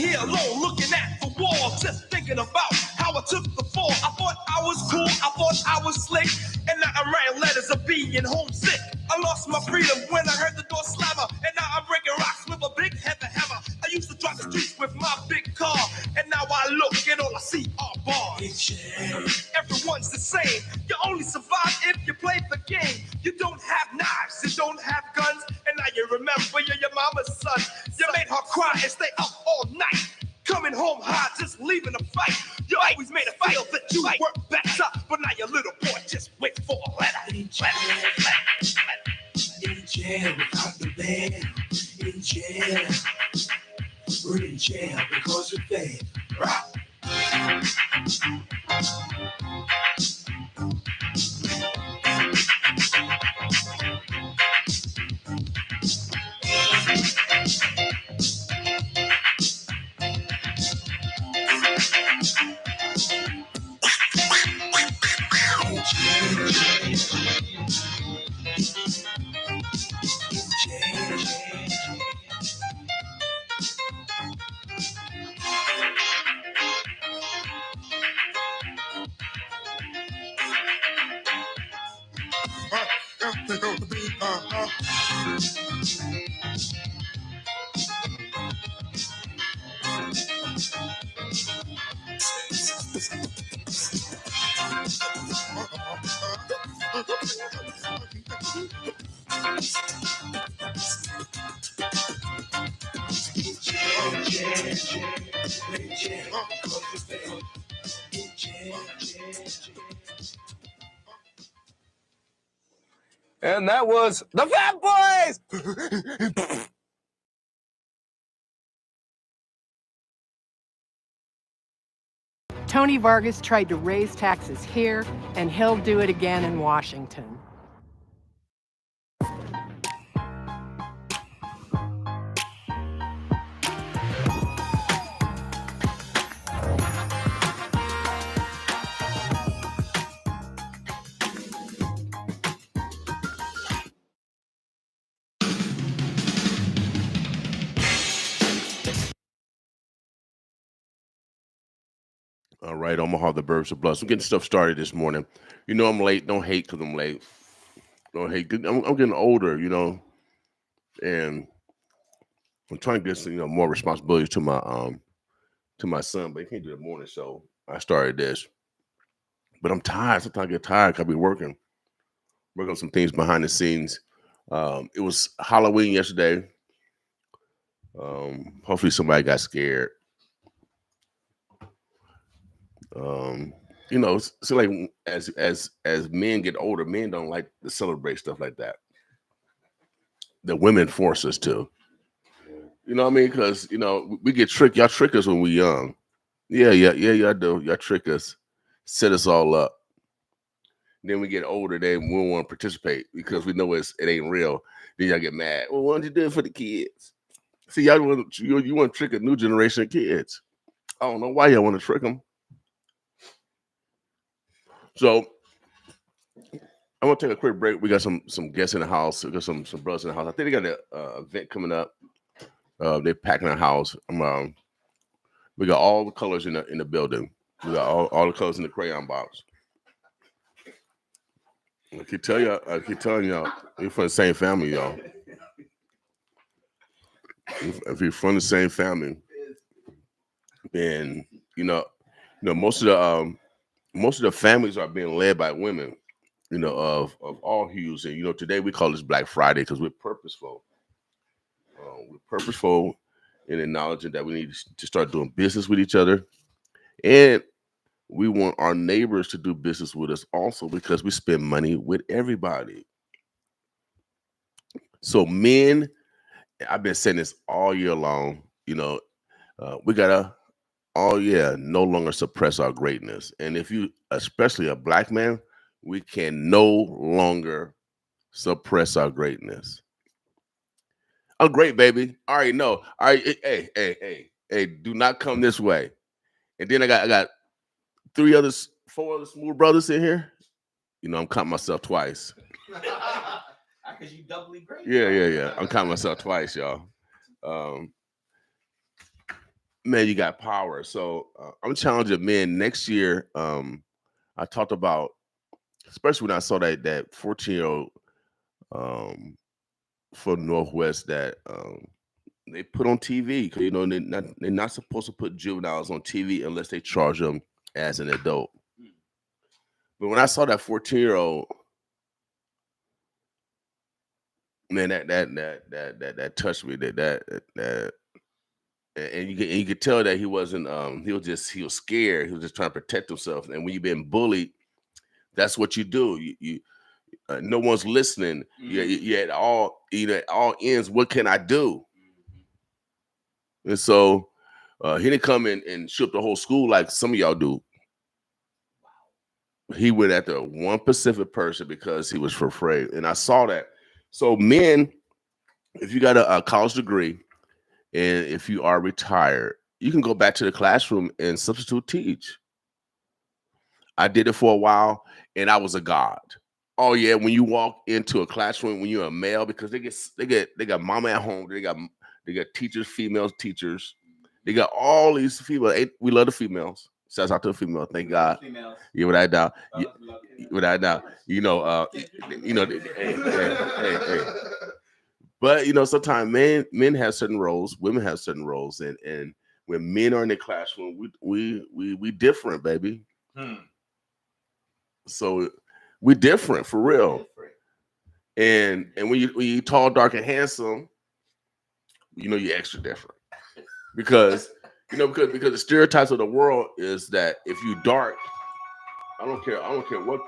here alone, looking at the wall, just thinking about how I took the fall. I thought I was cool, I thought I was slick, and now I'm writing letters of being homesick. I lost my freedom when I heard the door slammer, and now I'm breaking rocks with a big heavy hammer. I used to drive the streets with my big car, and now I look and all I see are bars. Everyone's the same. You only survive if you play the game. You don't have knives, you don't have guns, and now you remember you're your mama's son. You made her cry and stay up all night. Coming home high, just leaving a fight. You always made a feel that you work better, but now your little boy just wait for a letter. In jail without the band. In jail, we're in jail because we're dead. Rock. And that was the Fat Boys! Tony Vargas tried to raise taxes here, and he'll do it again in Washington. All right, Omaha, the Birds of Bloods. I'm getting stuff started this morning. You know I'm late. Don't hate because I'm late. Don't hate. I'm getting older, you know, and I'm trying to get some, more responsibilities to my son, but he can't do the morning, so I started this. But I'm tired. Sometimes I get tired because I be working on some things behind the scenes. It was Halloween yesterday. Hopefully somebody got scared. So like as men get older, men don't like to celebrate stuff like that. The women force us to. You know what I mean? Because we get tricked. Y'all trick us when we young. Yeah, y'all do. Y'all trick us, set us all up. Then we get older, then we don't want to participate because we know it ain't real. Then y'all get mad. Well, why don't you do it for the kids? See, y'all you want to trick a new generation of kids. I don't know why y'all want to trick them. So I'm gonna take a quick break. We got some guests in the house. We got some brothers in the house. I think they got an event coming up. They're packing the house. We got all the colors in the building. We got all the colors in the crayon box. I keep telling y'all, you're from the same family, y'all. If you're from the same family, and most of the families are being led by women, of all hues. And today we call this Black Friday because we're purposeful. We're purposeful in acknowledging that we need to start doing business with each other, and we want our neighbors to do business with us also because we spend money with everybody. So men, I've been saying this all year long, we gotta no longer suppress our greatness. And if you, especially a Black man, we can no longer suppress our greatness. I'm great, baby. I already know. All right, hey, do not come this way. And then I got 4 other smooth brothers in here. I'm counting myself twice. Because you doubly great. Yeah. I'm counting myself twice, y'all. man, you got power. So I'm challenging men next year. I talked about, especially when I saw that 14-year-old from Northwest that they put on TV because they're not supposed to put juveniles on TV unless they charge them as an adult. But when I saw that 14-year-old, man, that touched me. That and you could tell that he wasn't. He was scared. He was just trying to protect himself. And when you've been bullied, that's what you do. You no one's listening. You at all ends. What can I do? And so he didn't come in and shoot the whole school like some of y'all do. He went after one specific person because he was afraid. And I saw that. So men, if you got a college degree and if you are retired, you can go back to the classroom and substitute teach. I did it for a while and I was a god. Oh yeah, when you walk into a classroom when you're a male, because they got mama at home, they got teachers, female teachers, they got all these females. We love the females. Shouts out to the female. Thank God. Females. Yeah, without doubt. Without doubt. Hey. But sometimes men have certain roles, women have certain roles, and when men are in the classroom, we different, baby. So we different for real. And when you tall, dark, and handsome, you're extra different because the stereotypes of the world is that if you dark, I don't care what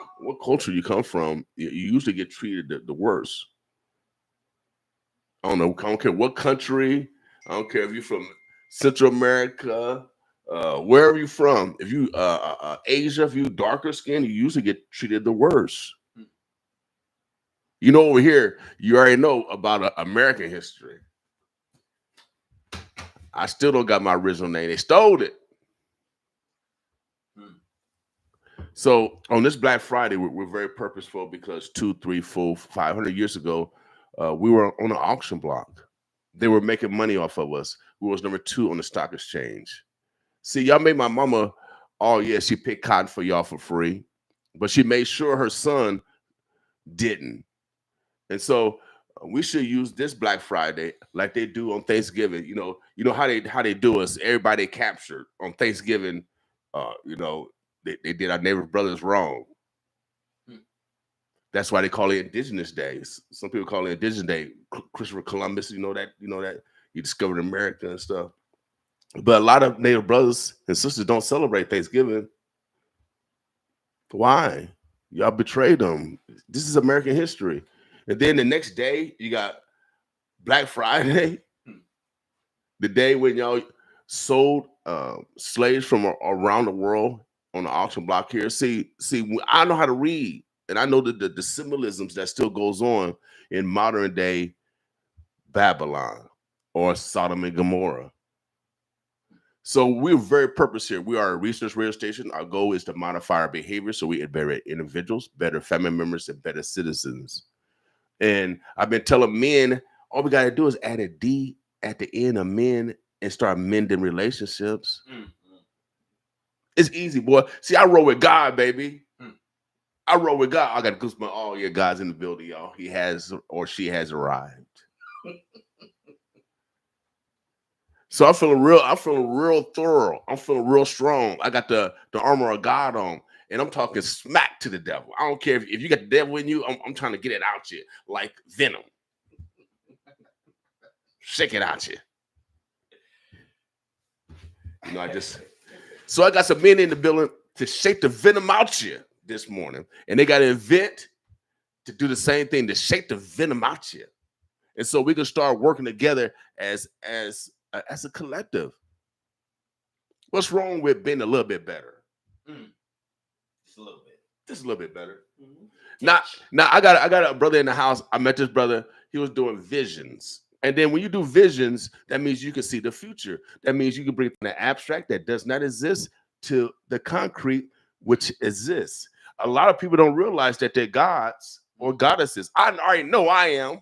culture you come from, you usually get treated the worst. I don't care what country. I don't care if you're from Central America, wherever you're from. If you Asia, if you darker skin, you usually get treated the worst. Over here, you already know about American history. I still don't got my original name. They stole it. So on this Black Friday, we're very purposeful because 200, 300, 400, 500 years ago, we were on an auction block. They were making money off of us. We was number 2 on the stock exchange. See, y'all made my mama, she picked cotton for y'all for free, but she made sure her son didn't. And so we should use this Black Friday like they do on Thanksgiving. You know how they do us. Everybody captured on Thanksgiving. They did our neighbor brothers wrong. That's why they call it Indigenous Days. Some people call it Indigenous Day. Christopher Columbus, that he discovered America and stuff. But a lot of Native brothers and sisters don't celebrate Thanksgiving. Why? Y'all betrayed them. This is American history. And then the next day, you got Black Friday, the day when y'all sold slaves from around the world on the auction block here. See, I know how to read, and I know the symbolisms that still goes on in modern day Babylon or Sodom and Gomorrah. So we're very purpose here. We are a research radio station. Our goal is to modify our behavior so we get better individuals, better family members, and better citizens. And I've been telling men, all we got to do is add a D at the end of men and start mending relationships. It's easy, boy. See, I roll with God, baby. I roll with God. I got to goosebumps. Oh, yeah, God's in the building, y'all. He has or she has arrived. So I'm feeling real thorough. I'm feeling real strong. I got the armor of God on. And I'm talking smack to the devil. I don't care if you got the devil in you. I'm trying to get it out you like venom. Shake it out you. So I got some men in the building to shake the venom out you this morning. And they got to invent to do the same thing, to shake the venom out you. And so we can start working together as a collective. What's wrong with being a little bit better? Just a little bit better. Now I got a brother in the house. I met this brother. He was doing visions. And then when you do visions, that means you can see the future. That means you can bring the abstract that does not exist to the concrete, which exists. A lot of people don't realize that they're gods or goddesses. I already know I am.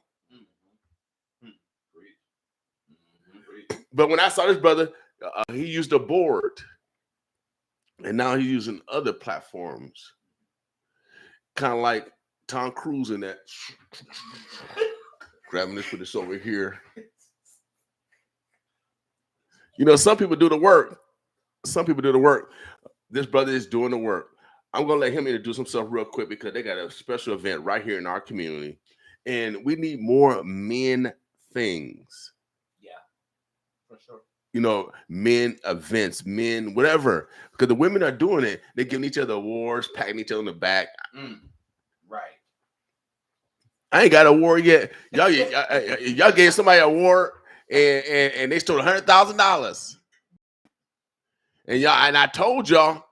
But when I saw this brother, He used a board, and now he's using other platforms, kind of like Tom Cruise in that. Grabbing this, put this over here. You know, some people do the work. Some people do the work. This brother is doing the work. I'm gonna let him introduce himself real quick because they got a special event right here in our community, and we need more men things. Yeah, for sure. You know, men events, men whatever. Because the women are doing it. They're giving each other awards, patting each other on the back. Right. I ain't got an award yet. Y'all gave somebody an award and they stole $100,000. And I told y'all,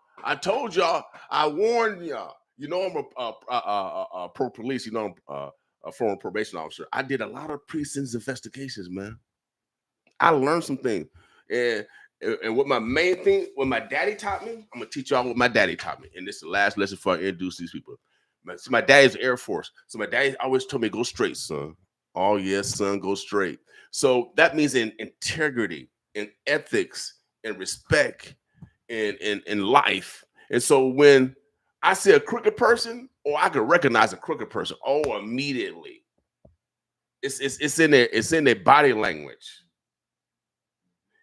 I warned y'all. You know, I'm a pro police. You know, I'm a former probation officer. I did a lot of pre-sentence investigations, man. I learned some things, and what my main thing, what my daddy taught me, I'm gonna teach y'all what my daddy taught me. And this is the last lesson before I introduce these people. So my daddy's Air Force. So my daddy always told me, "Go straight, son." Oh yes, son, go straight. So that means in integrity, in ethics, and respect, in life. And so when I see a crooked person, or I can recognize a crooked person, immediately. It's in their body language.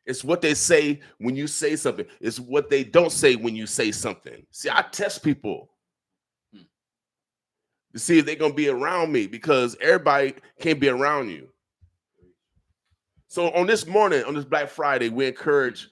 It's what they say when you say something. It's what they don't say when you say something. See, I test people to see if they're gonna be around me, because everybody can't be around you. So on this morning, on this Black Friday, we encourage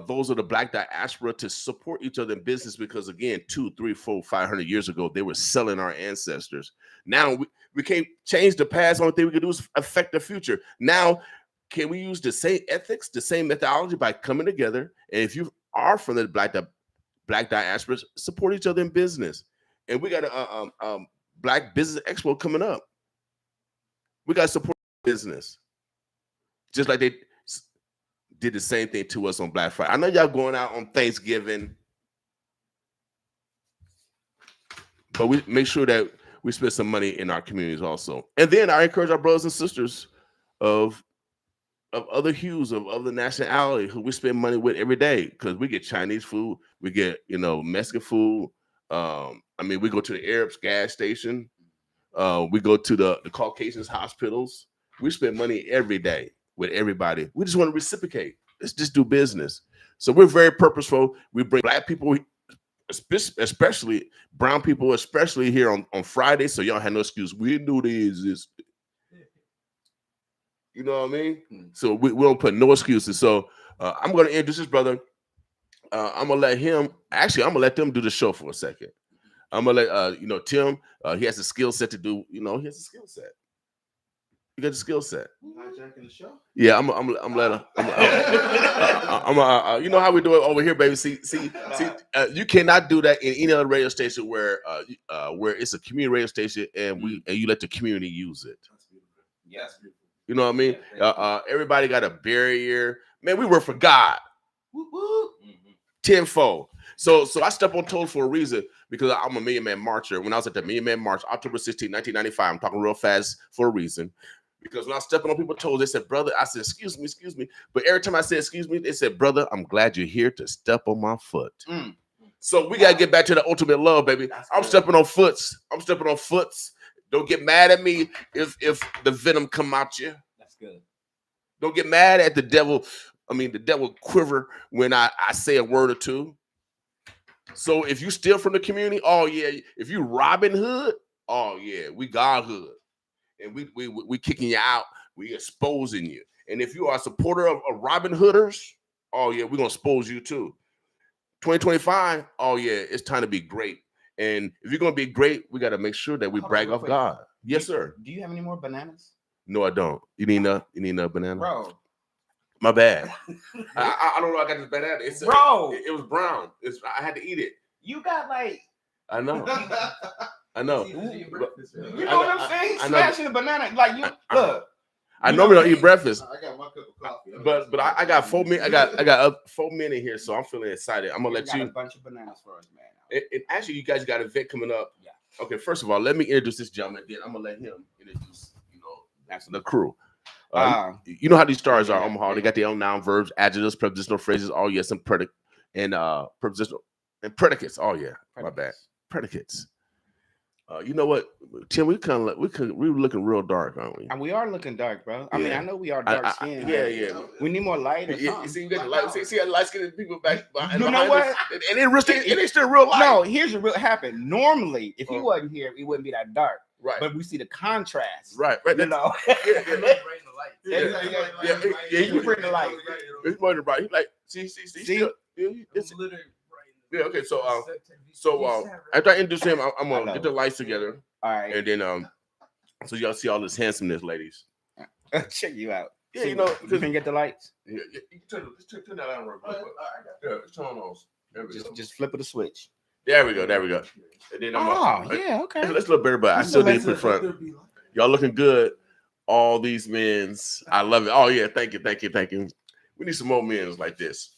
those of the Black diaspora to support each other in business, because again, 200, 300, 400, 500 years ago, they were selling our ancestors. Now we can't change the past. Only thing we can do is affect the future. Now, can we use the same ethics, the same methodology by coming together? And if you are from the Black diaspora, support each other in business. And we got a Black Business Expo coming up. We got to support business, just like they did the same thing to us on Black Friday. I know y'all going out on Thanksgiving, but we make sure that we spend some money in our communities also. And then I encourage our brothers and sisters of other hues, of other nationality, who we spend money with every day, because we get Chinese food, we get, Mexican food. We go to the Arabs gas station, we go to the Caucasians hospitals. We spend money every day with everybody. We just want to reciprocate. Let's just do business. So we're very purposeful. We bring Black people, especially brown people, especially here on Friday, so y'all have no excuse. We knew they exist. You know what I mean? So we don't put no excuses. So I'm going to introduce this brother. I'm going to let them do the show for a second. I'm going to let, Tim, he has a skill set to do, he has a skill set. You got the skill set. Hijacking the show? Yeah, I'm let him. You know how we do it over here, baby. See, you cannot do that in any other radio station where it's a community radio station and you let the community use it. Yes. You know what I mean? Everybody got a barrier. Man, we work for God. Tenfold. So I step on toes for a reason, because I'm a Million Man Marcher. When I was at the Million Man March, October 16, 1995, I'm talking real fast for a reason. Because when I was stepping on people's toes, they said, brother, I said, excuse me. But every time I said, excuse me, they said, brother, I'm glad you're here to step on my foot. So we got to get back to the ultimate love, baby. I'm stepping on foots. Don't get mad at me if the venom come out you. That's good. Don't get mad at the devil. The devil quiver when I say a word or two. So if you steal from the community, oh yeah. If you Robin Hood, oh yeah, we God Hood. And we kicking you out. We exposing you. And if you are a supporter of Robin Hooders, oh yeah, we're going to expose you too. 2025, oh yeah, it's time to be great. And if you're going to be great, we got to make sure that we brag off God. Yes, sir. Do you have any more bananas? No, I don't. You need a banana? Bro. My bad. I don't know. I got this banana. It was brown. I had to eat it. You got like. I know. I know. You know what I'm saying? Smashing a banana. Like look. I normally don't eat breakfast. I got my cup of coffee. But I got 4 men. I got 4 men in here, so I'm feeling excited. I'm gonna let you. A bunch of bananas for us, man. And actually, you guys got an event coming up. Yeah. Okay. First of all, let me introduce this gentleman. Then I'm gonna let him introduce, the crew. You know how these stars are, Omaha. They got their own noun, verbs, adjectives, prepositional phrases. Oh yes, and prepositional and predicates. Oh yeah, my bad. Predicates. You know what, Tim? We were looking real dark, aren't we? And we are looking dark, bro. I mean, I know we are dark skinned. Yeah. We need more light. Or You see, you got the light. See, the light skinned people back. You know what? And it ain't still real light. No, here's what really happened. Normally, if he wasn't here, it wouldn't be that dark. Right. But we see the contrast. Right. You know. Yeah. You bring the light. It's more than bright. He like, see. It's literally bright. Yeah. Okay. So after I introduce him, I'm gonna get the lights together. All right. And then so y'all see all this handsomeness, ladies. Check you out. Yeah, See, you know, you can get the lights. Yeah, you can turn that on real quick. Yeah, let's turn on those. There we go. Just flip of the switch. There we go. And then yeah, okay. Let's look better, but I still need to put front. Y'all looking good. All these men's. I love it. Oh yeah, thank you. We need some more men's like this.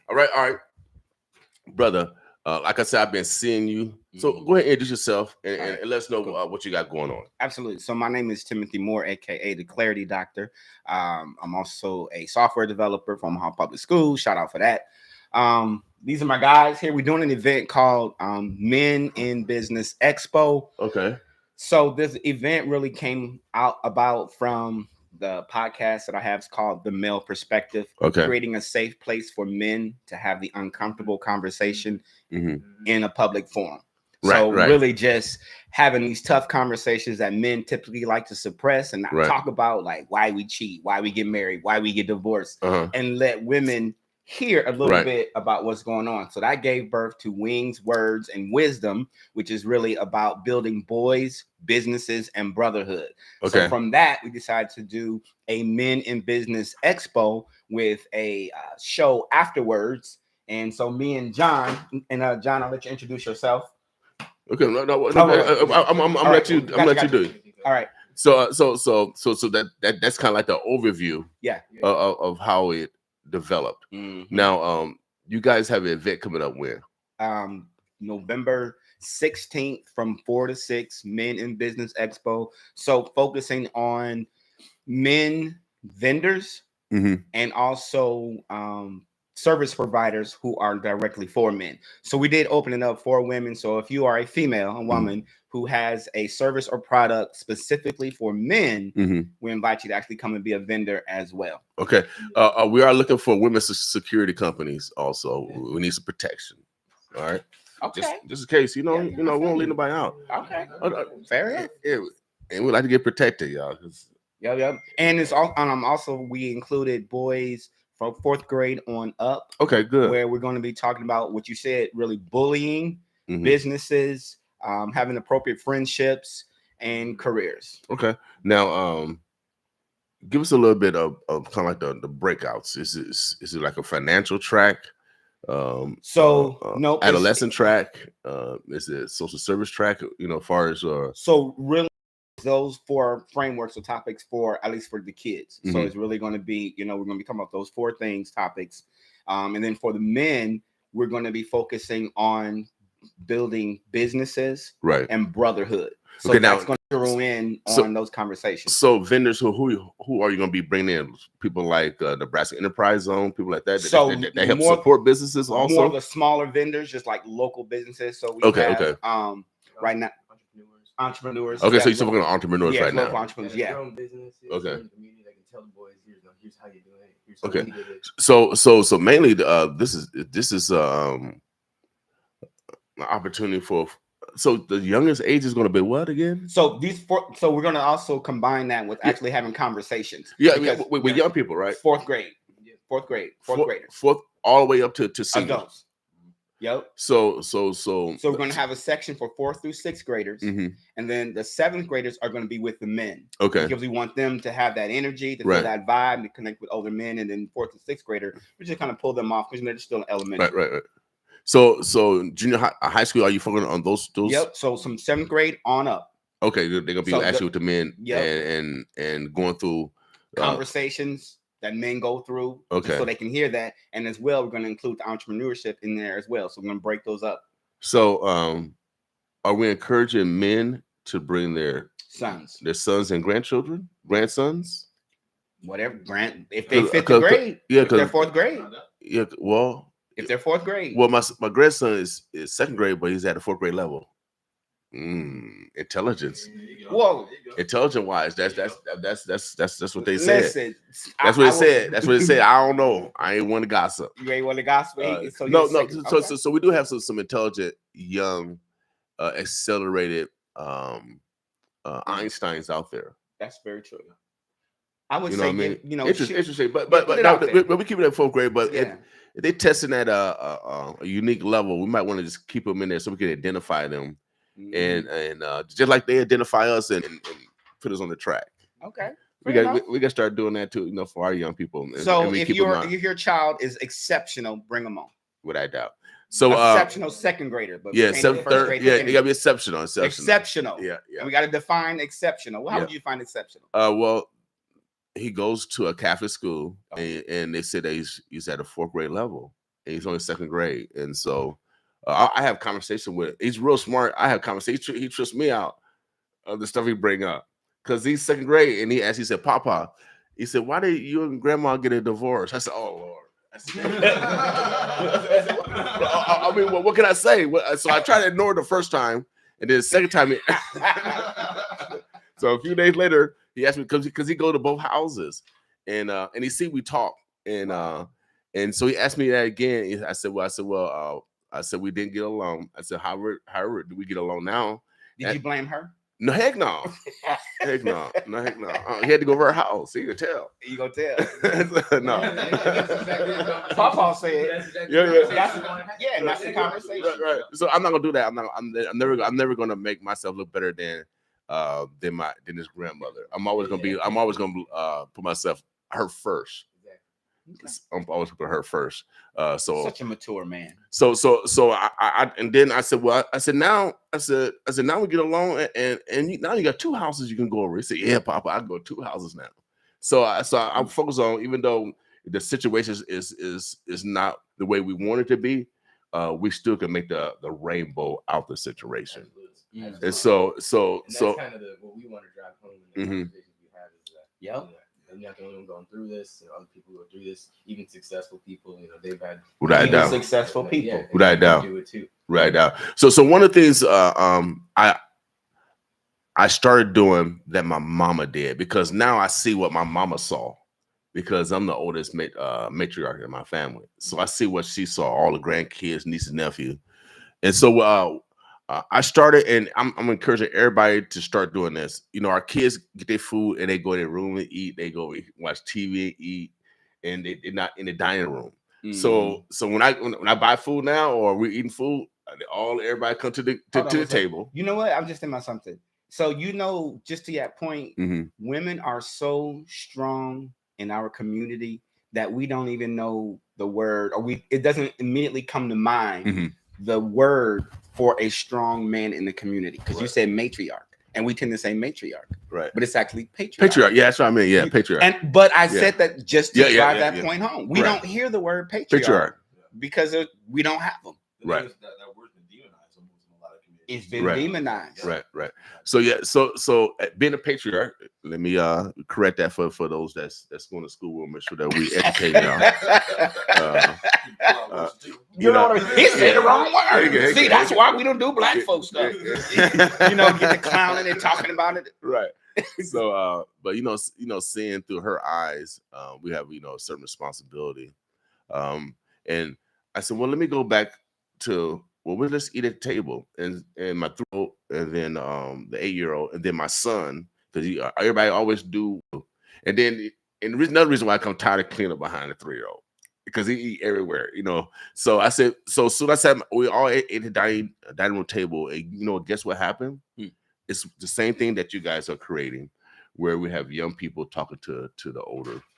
All right, brother. Like I said, I've been seeing you. So go ahead and introduce yourself and let us know what you got going on. Absolutely. So my name is Timothy Moore, aka the Clarity Doctor. I'm also a software developer from Omaha Public Schools. Shout out for that. These are my guys here. We're doing an event called Men in Business Expo. Okay. So this event really came about from the podcast that I have. It's called The Male Perspective. Okay. Creating a safe place for men to have the uncomfortable conversation in a public forum. So really just having these tough conversations that men typically like to suppress and not talk about, like why we cheat, why we get married, why we get divorced, and let women hear a little bit about what's going on. So that gave birth to Wings, Words, and Wisdom, which is really about building boys, businesses, and brotherhood. Okay. So from that, we decided to do a Men in Business Expo with a show afterwards. And so me and John, John, I'll let you introduce yourself. Okay, I'm gonna let you do it. All right. So that's kind of like the overview, of how it developed. Now, you guys have an event coming up when? November 16th from 4 to 6, Men in Business Expo. So focusing on men vendors and also service providers who are directly for men. So we did open it up for women. So if you are a female, a woman who has a service or product specifically for men, we invite you to actually come and be a vendor as well. Okay. We are looking for women's security companies also. We need some protection. All right. Okay. Just in case, we won't leave nobody out. Okay. Fair. Yeah. And we like to get protected, y'all. Yep. And it's also we included boys from 4th grade on up. Okay, good. Where we're going to be talking about what you said, really bullying, businesses, having appropriate friendships and careers. Okay. Now, give us a little bit of kind of like the breakouts. Is it like a financial track? No, adolescent track. Is it social service track? As far as so really. Those 4 frameworks or topics for at least for the kids. So it's really going to be, we're going to be talking about those 4 topics. And then for the men, we're going to be focusing on building businesses and brotherhood. So that's going to zero in on those conversations. So vendors, who are you going to be bringing in? People like Nebraska Enterprise Zone, people like that. So they help support businesses also. More of the smaller vendors, just like local businesses. So we have right now. Entrepreneurs. Okay, so you're talking about entrepreneurs right now. Entrepreneurs, their own businesses okay. In the community that can tell the boys, here's how you do it. Here's okay. We did it. So mainly this is an opportunity for. So the youngest age is going to be what again? So so we're going to also combine that with actually having conversations. Yeah, with young people, right? 4th grade, 4th graders, all the way up to seniors. Adults. Yep. So we're going to have a section for 4th through 6th graders, and then the 7th graders are going to be with the men. Okay. Because we want them to have that energy, to feel that vibe, to connect with older men, and then 4th and 6th grader, we just kind of pull them off because they're still elementary. Right. So junior high school, are you focusing on those? Yep. So from 7th grade on up. Okay, they're gonna be actually with the men, and going through conversations that men go through, so they can hear that, and as well, we're going to include the entrepreneurship in there as well. So we're going to break those up. So, are we encouraging men to bring their sons and grandsons? whatever grant if they fifth grade, yeah, because they're fourth grade. Yeah, well, if they're fourth grade. Well, my grandson is second grade, but he's at the fourth grade level. Intelligence. Whoa, intelligent wise, that's what they said. Listen, that's what it said. That's what it said. I don't know. I ain't want to gossip. You ain't want to gossip. So no. So we do have some intelligent, young, accelerated Einsteins out there. That's very true. I would say, what I mean? Interesting, but we keep it at fourth grade. But if they testing at a unique level, we might want to just keep them in there so we can identify them. And just like they identify us and put us on the track. Okay, we got start doing that too, for our young people. So if your child is exceptional, bring them on without doubt. So exceptional second grader, but third, you gotta be exceptional. Yeah. And we got to define exceptional. Well, how would you find exceptional? Well, he goes to a Catholic school, and they said that he's at a fourth grade level, and he's only second grade, and so. I have conversation with him. He's real smart. I have conversation. He trusts me out of the stuff he bring up because he's second grade. And he said, Papa, he said, why did you and Grandma get a divorce? I said, oh, Lord. I mean, what can I say? So I tried to ignore it the first time. And then the second time, so a few days later, he asked me because he go to both houses. And he see we talk. And so he asked me that again. I said, I said we didn't get along. I said, however, do we get along now? Did you blame her? No, heck no. Heck no. He had to go to her house. He could tell. You gonna tell? No. Papa said. That's the conversation. Right. So I'm not gonna do that. I'm never gonna make myself look better than his grandmother. I'm always gonna put myself her first. I'm always put her first. So such a mature man. So I and then I said, well, I said now we get along and now you got two houses you can go over. He said, yeah, Papa, I can go to two houses now. So I'm focused on, even though the situation is not the way we want it to be, we still can make the rainbow out the situation. Absolutely. And so that's kind of what we want to drive home in the conversations we have is that. Yep. I'm not the only one going through this. Other people go through this. Even successful people, they've had successful people. Without doubt. Do it too. Right now. So one of the things I started doing that my mama did, because now I see what my mama saw, because I'm the oldest matriarch in my family. So I see what she saw, all the grandkids, nieces, and nephews. And so I started, and I'm encouraging everybody to start doing this. Our kids get their food and they go to their room and eat. They go watch TV and eat, and they're not in the dining room. So when I buy food now, or we're eating food, everybody come to the table. You know what? I'm just thinking about something. So just to that point, women are so strong in our community that we don't even know the word, or it doesn't immediately come to mind the word for a strong man in the community, because you said matriarch, and we tend to say matriarch, right? But it's actually patriarch. Yeah, that's what I mean. Yeah, patriarch. But I said that just to drive that point home. We don't hear the word patriarch because we don't have them. Right. That word's been demonized in a lot of communities. It's been demonized. Right. So being a patriarch, let me correct that for those that's going to school. We'll make sure that we educate y'all. You know what I mean? He said the wrong word. See, that's why we don't do black folks stuff. Get the clowning and talking about it. Right. So, but seeing through her eyes, we have a certain responsibility. And I said, well, let me go back to let's eat at the table, and my throat, and then the 8-year-old, and then my son, because everybody always do, and then another reason why I'm tired of cleaning up behind the 3-year-old. Because he eat everywhere, So I said, so soon I said we all ate at the dining room table, and guess what happened? It's the same thing that you guys are creating, where we have young people talking to the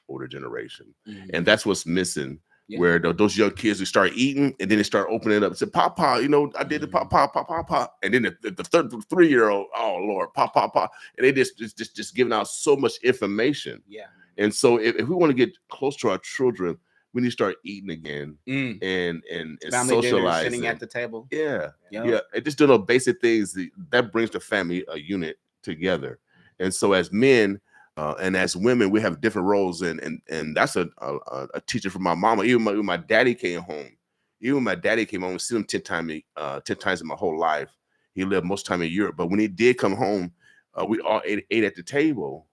older generation, and that's what's missing. Yeah. Where those young kids who start eating, and then they start opening it up and say, Papa, I did the papa, and then the 3-year-old, oh Lord, papa, and they just giving out so much information. Yeah. And so if we want to get close to our children, we need to start eating again and socializing, sitting at the table. Yeah. And just doing those basic things that brings the family a unit together. And so as men, And as women, we have different roles, and that's a teacher from my mama. Even when my daddy came home, I see him 10 times in my whole life. He lived most of the time in Europe, but when he did come home, we all ate at the table.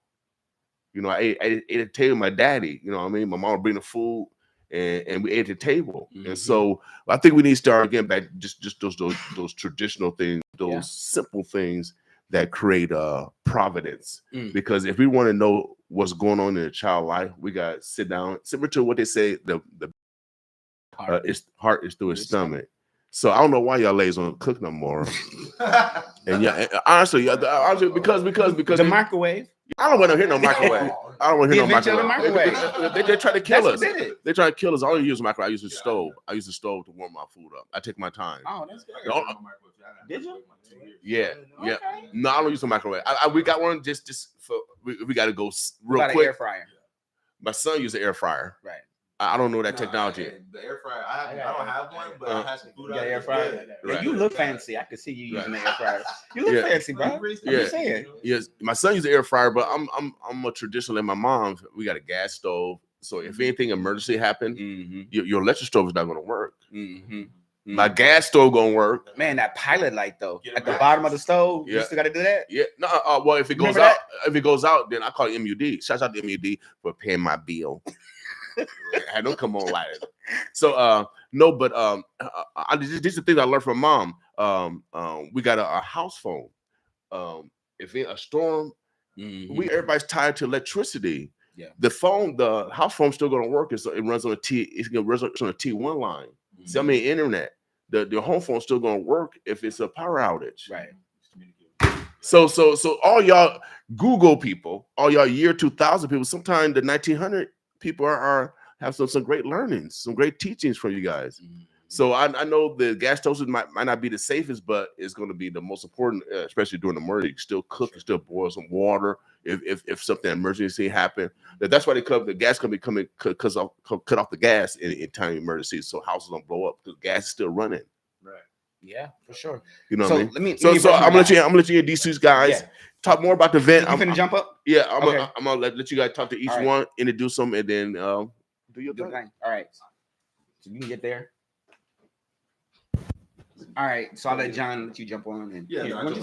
You know, I ate at the table with my daddy. You know what I mean? My mom would bring the food, and we ate at the table. And so I think we need to start getting back just those traditional things, those simple things that create providence. Because if we want to know what's going on in a child life, we got to sit down, similar to what they say, the heart is through his stomach. So I don't know why y'all ladies don't cook no more. And honestly, because the microwave. I don't want to hear no microwave. I don't want to hear no microwave. They try to kill us. They try to kill us. I don't use a microwave. I use a stove. I use the stove to warm my food up. I take my time. Oh, that's good. Did you? Yeah. No, I don't use a microwave. We got one just for we got to go real quick. Air fryer. My son used an air fryer. Right. I don't know that technology. The air fryer. I don't have one, but I have some food. Yeah, air fryer. Right. You look fancy. I can see you using the air fryer. You look fancy, bro. I'm just saying. Yes, my son used an air fryer, but I'm a traditional like my mom. We got a gas stove, so if anything emergency happened, your electric stove is not going to work. My gas stove gonna work. Man, that pilot light though at the bottom of the stove. You still got to do that. Yeah. No. Well, if it goes out, then I call it MUD. Shout out to MUD for paying my bill. I don't come on lighter. So no, but these are things I learned from mom. We got a house phone. If in a storm, everybody's tied to electricity. Yeah. The house phone's still gonna work. It runs on a T1 line. See, I mean, internet. The home phone's still gonna work if it's a power outage. Right. So all y'all Google people, all y'all year 2000 people, sometimes the 1900 people have some great learnings, some great teachings from you guys. So I know the gas stoves might not be the safest, but it's going to be the most important, especially during the murder. You can still cook, you still boil some water if something emergency happen. That's why the gas company cut off the gas in time of emergency, so houses don't blow up because gas is still running. Right. Yeah, for sure. You know what I mean? So I'm gonna let you these two guys talk more about the event. I'm gonna jump up. Yeah, I'm gonna let you guys talk to each one, introduce them, and then do your thing. All right. So you can get there. All right. So I'll let John let you jump on. And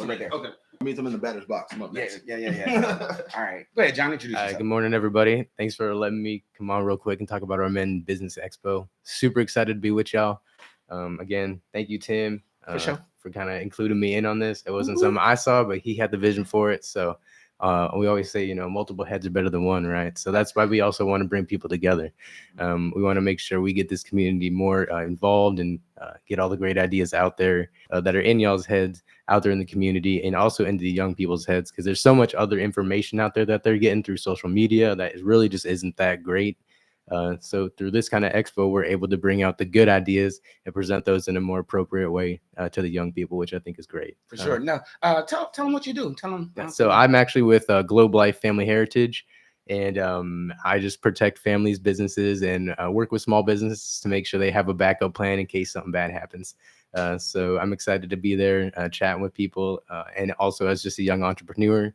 right there. Okay. I mean, I'm in the batter's box. I'm up next. Yeah. All right. Go ahead, John. Introduce yourself. Good morning, everybody. Thanks for letting me come on real quick and talk about our Men Business Expo. Super excited to be with y'all. Again, thank you, Tim, for kind of including me in on this. It wasn't something I saw, but he had the vision for it. So we always say, multiple heads are better than one, right? So that's why we also want to bring people together. We want to make sure we get this community more involved and get all the great ideas out there that are in y'all's heads, out there in the community, and also into the young people's heads, because there's so much other information out there that they're getting through social media that really just isn't that great. So through this kind of expo, we're able to bring out the good ideas and present those in a more appropriate way to the young people, which I think is great. For sure. Now, tell them what you do. Tell them. So I'm actually with Globe Life Family Heritage, and I just protect families, businesses, and work with small businesses to make sure they have a backup plan in case something bad happens. So I'm excited to be there, chatting with people, and also as just a young entrepreneur.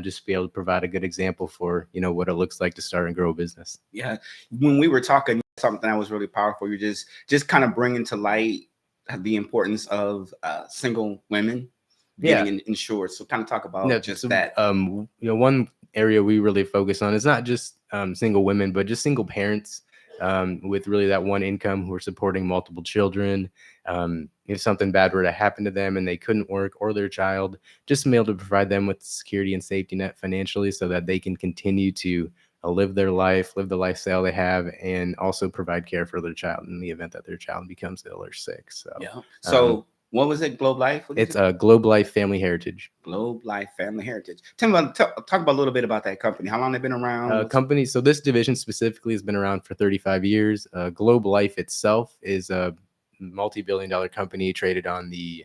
Just to be able to provide a good example for, what it looks like to start and grow a business. Yeah. When we were talking, something that was really powerful, you're just kind of bringing to light the importance of single women getting insured. So kind of talk about that. One area we really focus on is not just single women, but just single parents with really that one income who are supporting multiple children. If something bad were to happen to them and they couldn't work, or their child, just to be able to provide them with security and safety net financially so that they can continue to live their life, live the lifestyle they have, and also provide care for their child in the event that their child becomes ill or sick. So, So what was it? Globe Life? It's Globe Life Family Heritage. Globe Life Family Heritage. Talk about a little bit about that company. How long they've been around? So this division specifically has been around for 35 years. Globe Life itself is a multi-billion-dollar company traded on the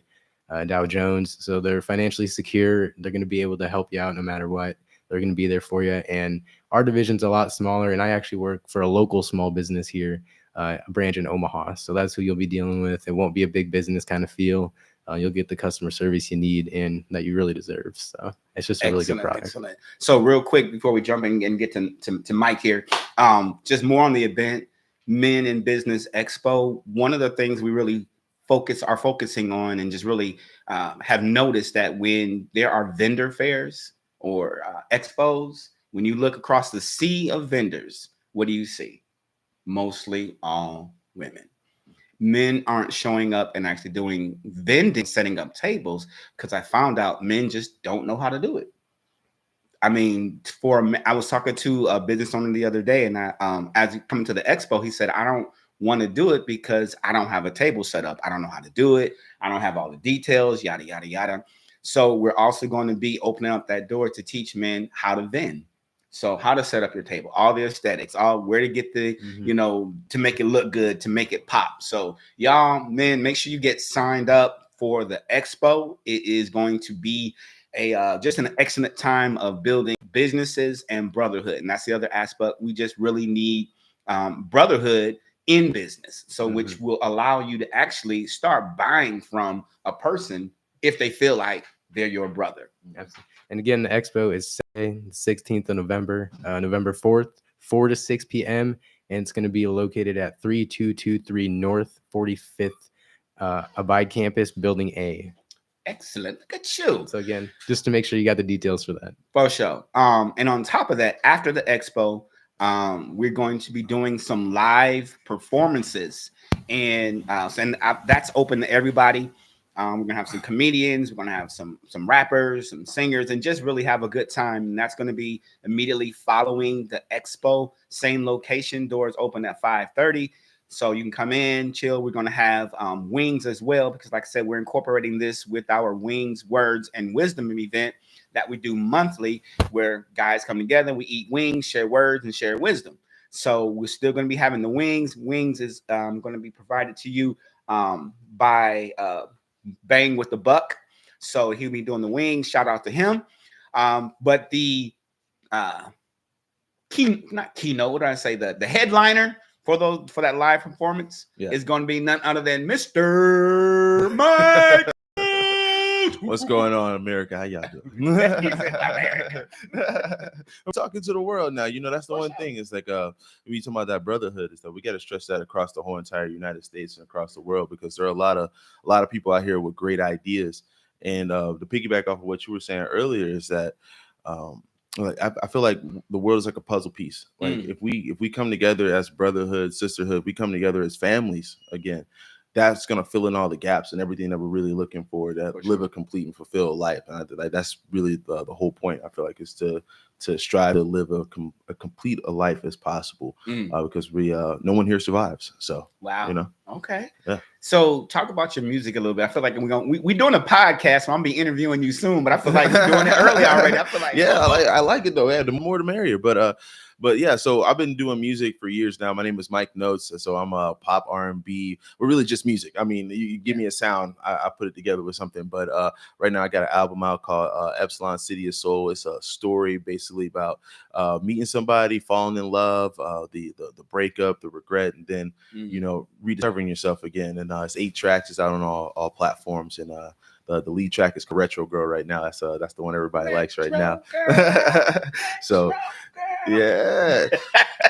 Dow Jones. So they're financially secure. They're going to be able to help you out no matter what. They're going to be there for you. And our division's a lot smaller. And I actually work for a local small business here, a branch in Omaha. So that's who you'll be dealing with. It won't be a big business kind of feel. you'll get the customer service you need and that you really deserve. So it's just a really good product. Excellent. So real quick before we jump in and get to Mike here, just more on the event, Men in Business Expo. One of the things we really are focusing on and just really have noticed that when there are vendor fairs or expos, when you look across the sea of vendors, what do you see? Mostly all women. Men aren't showing up and actually doing vending, setting up tables, because I found out men just don't know how to do it. I mean, I was talking to a business owner the other day, and as he come to the expo, he said, I don't want to do it because I don't have a table set up. I don't know how to do it. I don't have all the details, yada, yada, yada. So we're also going to be opening up that door to teach men how to vend. So how to set up your table, all the aesthetics, all where to get the, you know, to make it look good, to make it pop. So y'all, men, make sure you get signed up for the expo. It is going to be just an excellent time of building businesses and brotherhood. And that's the other aspect. We just really need brotherhood in business. So which will allow you to actually start buying from a person if they feel like they're your brother. Absolutely. And again, the expo is Saturday, 16th of November, November 4th, 4 to 6 p.m. And it's going to be located at 3223 North 45th Abide Campus, Building A. Excellent. Look at you. So again, just to make sure you got the details for that. For sure. And on top of that, after the expo, we're going to be doing some live performances. And that's open to everybody. We're gonna have some comedians, we're gonna have some rappers, some singers, and just really have a good time. And that's gonna be immediately following the expo. Same location, doors open at 5:30. So you can come in, chill. We're gonna have wings as well, because like I said, we're incorporating this with our Wings, Words, and Wisdom event that we do monthly, where guys come together, we eat wings, share words, and share wisdom. So we're still gonna be having the wings. Wings is gonna be provided to you by Bang with the Buck. So he'll be doing the wings. Shout out to him. But the keynote, what did I say? The headliner for that live performance is going to be none other than Mr. Mike. What's going on, America? How y'all doing? I'm talking to the world now. You know, that's the one thing. It's like when you talk about that brotherhood and stuff, we got to stress that across the whole entire United States and across the world, because there are a lot of people out here with great ideas. And to piggyback off of what you were saying earlier is that like I feel like the world is like a puzzle piece. Like if we come together as brotherhood, sisterhood, we come together as families again, that's going to fill in all the gaps and everything that we're really looking for, that live a complete and fulfilled life. And that's really the whole point, I feel like, is to strive to live a complete a life as possible, because no one here survives. So, wow. You know? Okay. Yeah. So talk about your music a little bit. I feel like we're doing a podcast, so I'm gonna be interviewing you soon, but I feel like you're doing it early already. I feel like, yeah, I like it though. Yeah, the more the merrier. But yeah, so I've been doing music for years now. My name is Mike Notes, so I'm a pop R&B. We're really just music. I mean, you give me a sound, I put it together with something. But right now I got an album out called Epsilon City of Soul. It's a story basically about meeting somebody, falling in love, the breakup, the regret, and then you know, rediscovering yourself again. And it's 8 tracks. It's out on all platforms. And the lead track is Retro Girl right now. That's the one everybody likes right now. So yeah,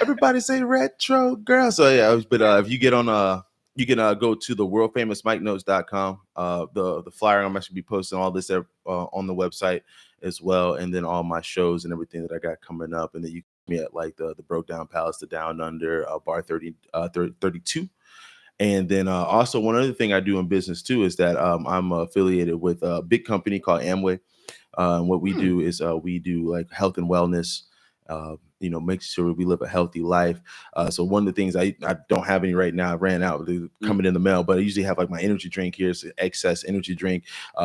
everybody say Retro Girl. So yeah, but if you get on you can go to the world famous MikeNotes.com. The flyer, I'm actually be posting all this on the website as well, and then all my shows and everything that I got coming up. And then you can me at like the Broke Down Palace, the Down Under, Bar 32. And then also one other thing I do in business too is that I'm affiliated with a big company called Amway. And what we do is we do like health and wellness, you know, make sure we live a healthy life. So one of the things I don't have any right now, I ran out, coming in the mail, but I usually have like my energy drink here. It's an excess energy drink.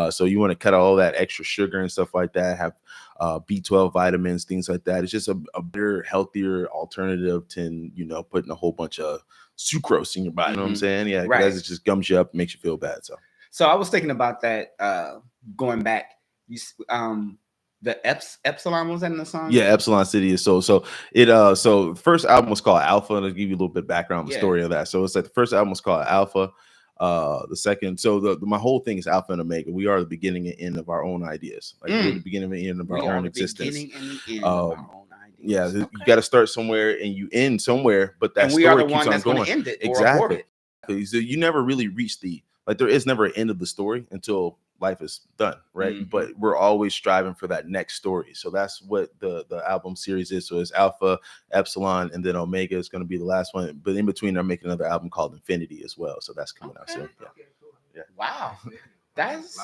So you want to cut out all that extra sugar and stuff like that, have B12 vitamins, things like that. It's just a better, healthier alternative to, you know, putting a whole bunch of sucrose in your body. You know what I'm saying? Yeah, right. It just gums you up, makes you feel bad. So I was thinking about that going back. The Epsilon, was that in the song? Yeah, Epsilon City is Soul. So it so first album was called Alpha, and I'll give you a little bit of background on the story of that. So it's like the first album was called Alpha. The second, so my whole thing is Alpha and Omega. We are the beginning and end of our own ideas. Like we're the beginning and end of our own existence. Yeah, you got to start somewhere and you end somewhere, but that story keeps on going. End it exactly. So you never really reach there is never an end of the story until life is done, right? But we're always striving for that next story. So that's what the album series is. So it's Alpha, Epsilon, and then Omega is going to be the last one. But in between, they're making another album called Infinity as well. So that's coming out soon. Yeah. Wow, that's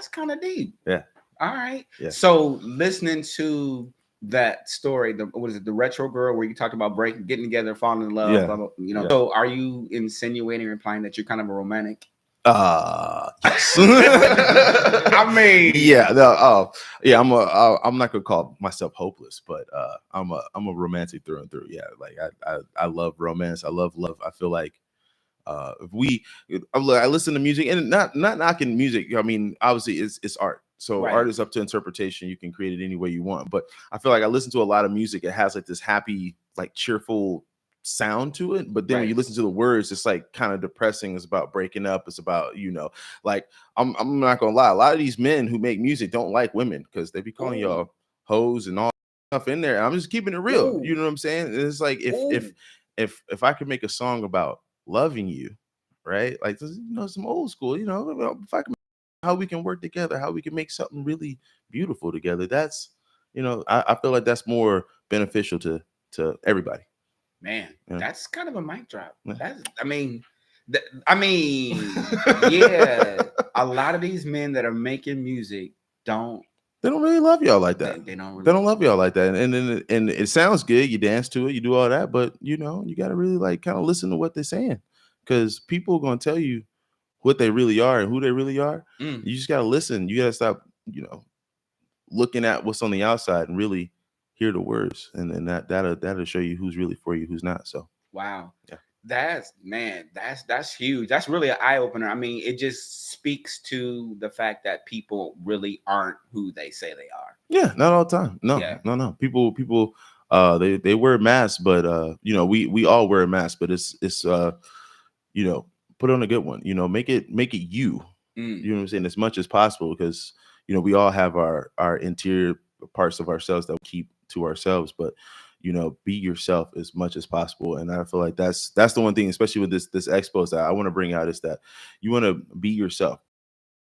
kind of deep. Yeah. All right. Yeah. So listening to that story, the Retro Girl, where you talked about getting together, falling in love, blah, blah, you know. So are you insinuating or implying that you're kind of a romantic? Yes. I mean, I'm not gonna call myself hopeless, but I'm a romantic through and through. Yeah, like I love romance. I love love. I feel like I listen to music, and not knocking music. I mean, obviously it's art. So art is up to interpretation. You can create it any way you want. But I feel like I listen to a lot of music. It has like this happy, like cheerful sound to it. But then when you listen to the words, it's like kind of depressing. It's about breaking up. It's about, like I'm not gonna lie. A lot of these men who make music don't like women because they be calling y'all hoes and all stuff in there. I'm just keeping it real. You know what I'm saying? It's like if I could make a song about loving you, right? Like some old school, if I can, how we can work together, how we can make something really beautiful together. That's, I feel like that's more beneficial to everybody. Man, Yeah. That's kind of a mic drop. Yeah. Yeah, a lot of these men that are making music they don't really love y'all like that. They don't love y'all like that. And it sounds good. You dance to it, you do all that, but you got to really like kind of listen to what they're saying, because people are going to tell you what they really are and who they really are. You just got to listen. You got to stop, looking at what's on the outside and really hear the words. And then that'll show you who's really for you, who's not. So, wow. Yeah. That's huge. That's really an eye opener. I mean, it just speaks to the fact that people really aren't who they say they are. Yeah. Not all the time. No. People, they wear masks, but we all wear a mask, but it's put on a good one, make it you, you know what I'm saying, as much as possible, because, we all have our interior parts of ourselves that we keep to ourselves, but, be yourself as much as possible. And I feel like that's the one thing, especially with this expo, that I want to bring out, is that you want to be yourself,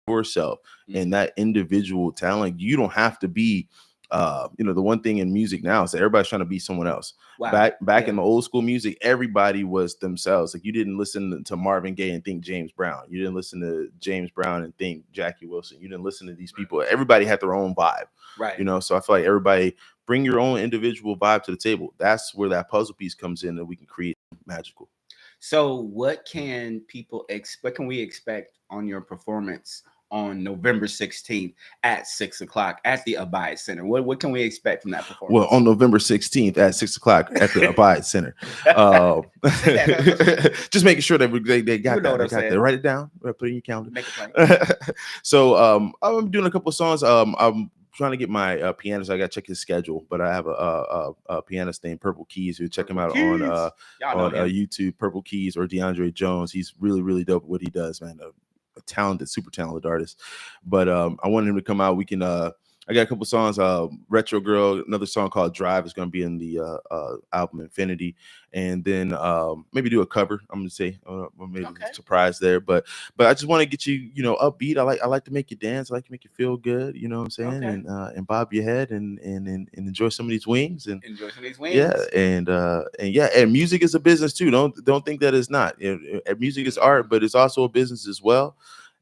and that individual talent. You don't have to be, the one thing in music now is that everybody's trying to be someone else. Wow. Back in the old school music, everybody was themselves. Like, you didn't listen to Marvin Gaye and think James Brown. You didn't listen to James Brown and think Jackie Wilson. You didn't listen to these people. Everybody had their own vibe. Right. So I feel like everybody bring your own individual vibe to the table. That's where that puzzle piece comes in, that we can create magical. So what can we expect on your performance on November 16th at 6:00 at the Abide Center? What can we expect from that performance? Well, on November 16th at 6:00 at the Abide Center. Just making sure that they got that. They write it down, put it in your calendar. Make it plain. So I'm doing a couple of songs. I'm trying to get my pianist. I got to check his schedule, but I have a pianist named Purple Keys. You check him out on YouTube, Purple Keys, or DeAndre Jones. He's really, really dope at what he does, man. A talented, super talented artist. But I wanted him to come out. We can I got a couple songs. Retro Girl, another song called Drive is going to be in the album Infinity, and then maybe do a cover. I'm gonna say maybe surprise there, but I just want to get you upbeat. I like to make you dance. I like to make you feel good. You know what I'm saying? And bob your head and enjoy some of these wings and enjoy some of these wings. Yeah, and music is a business too. Don't think that it's not. Music is art, but it's also a business as well.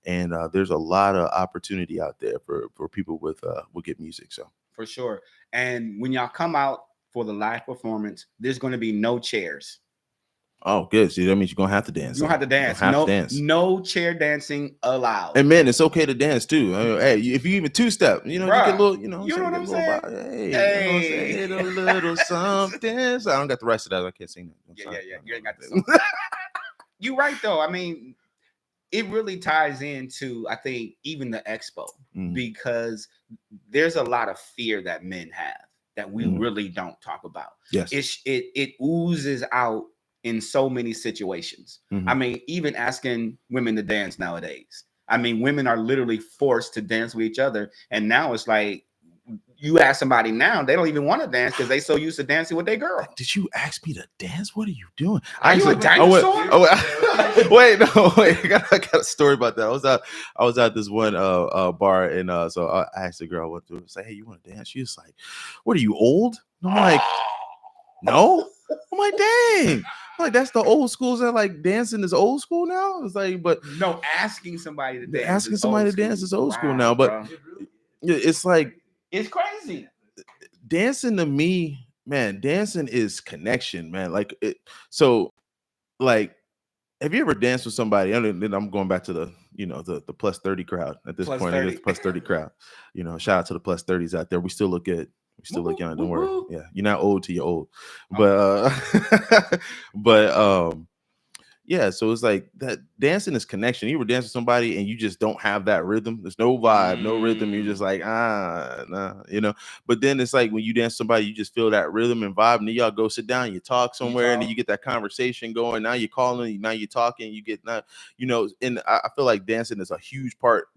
And there's a lot of opportunity out there for people with good music. So for sure. And when y'all come out for the live performance, there's going to be no chairs. Oh, good. See, that means you're gonna have to dance. You don't have to dance. No chair dancing allowed. And man, it's okay to dance too. Hey, if you even two-step, you get a little, you know what I'm saying? Hey, a little something. So I don't got the rest of that. I can't sing that. Yeah. You ain't got the song. You're right though. I mean, it really ties into, I think, even the expo, because there's a lot of fear that men have that we really don't talk about. Yes. It oozes out in so many situations. I mean, even asking women to dance nowadays. I mean, women are literally forced to dance with each other. And now it's like, you ask somebody now, they don't even want to dance because they so used to dancing with their girl. Did you ask me to dance? What are you doing? Are you a dinosaur? Wait, I got a story about that. I was at this one bar, and so I asked the girl what to say. Hey, you want to dance? She was like, "What are you, old?" And I'm like, "No." I'm like, "Dang." I'm like, that's the old schools that like dancing is old school now. It's like, but no, asking somebody to dance. Asking somebody to dance is old school now. But bro, it's like, it's crazy. Dancing to me, man, dancing is connection, man. Like it. So, like, have you ever danced with somebody? And I'm going back to the, the plus 30 crowd at this point. It's plus 30 crowd. Shout out to the plus 30s out there. We still look good. We still look young. Don't worry. Yeah, you're not old till you're old. But yeah, so it's like that dancing is connection. You ever dance with somebody and you just don't have that rhythm. There's no vibe, no rhythm. You're just like, nah, But then it's like when you dance with somebody, you just feel that rhythm and vibe. And then y'all go sit down, you talk somewhere, and then you get that conversation going. Now you're calling, now you're talking, you get that, and I feel like dancing is a huge part,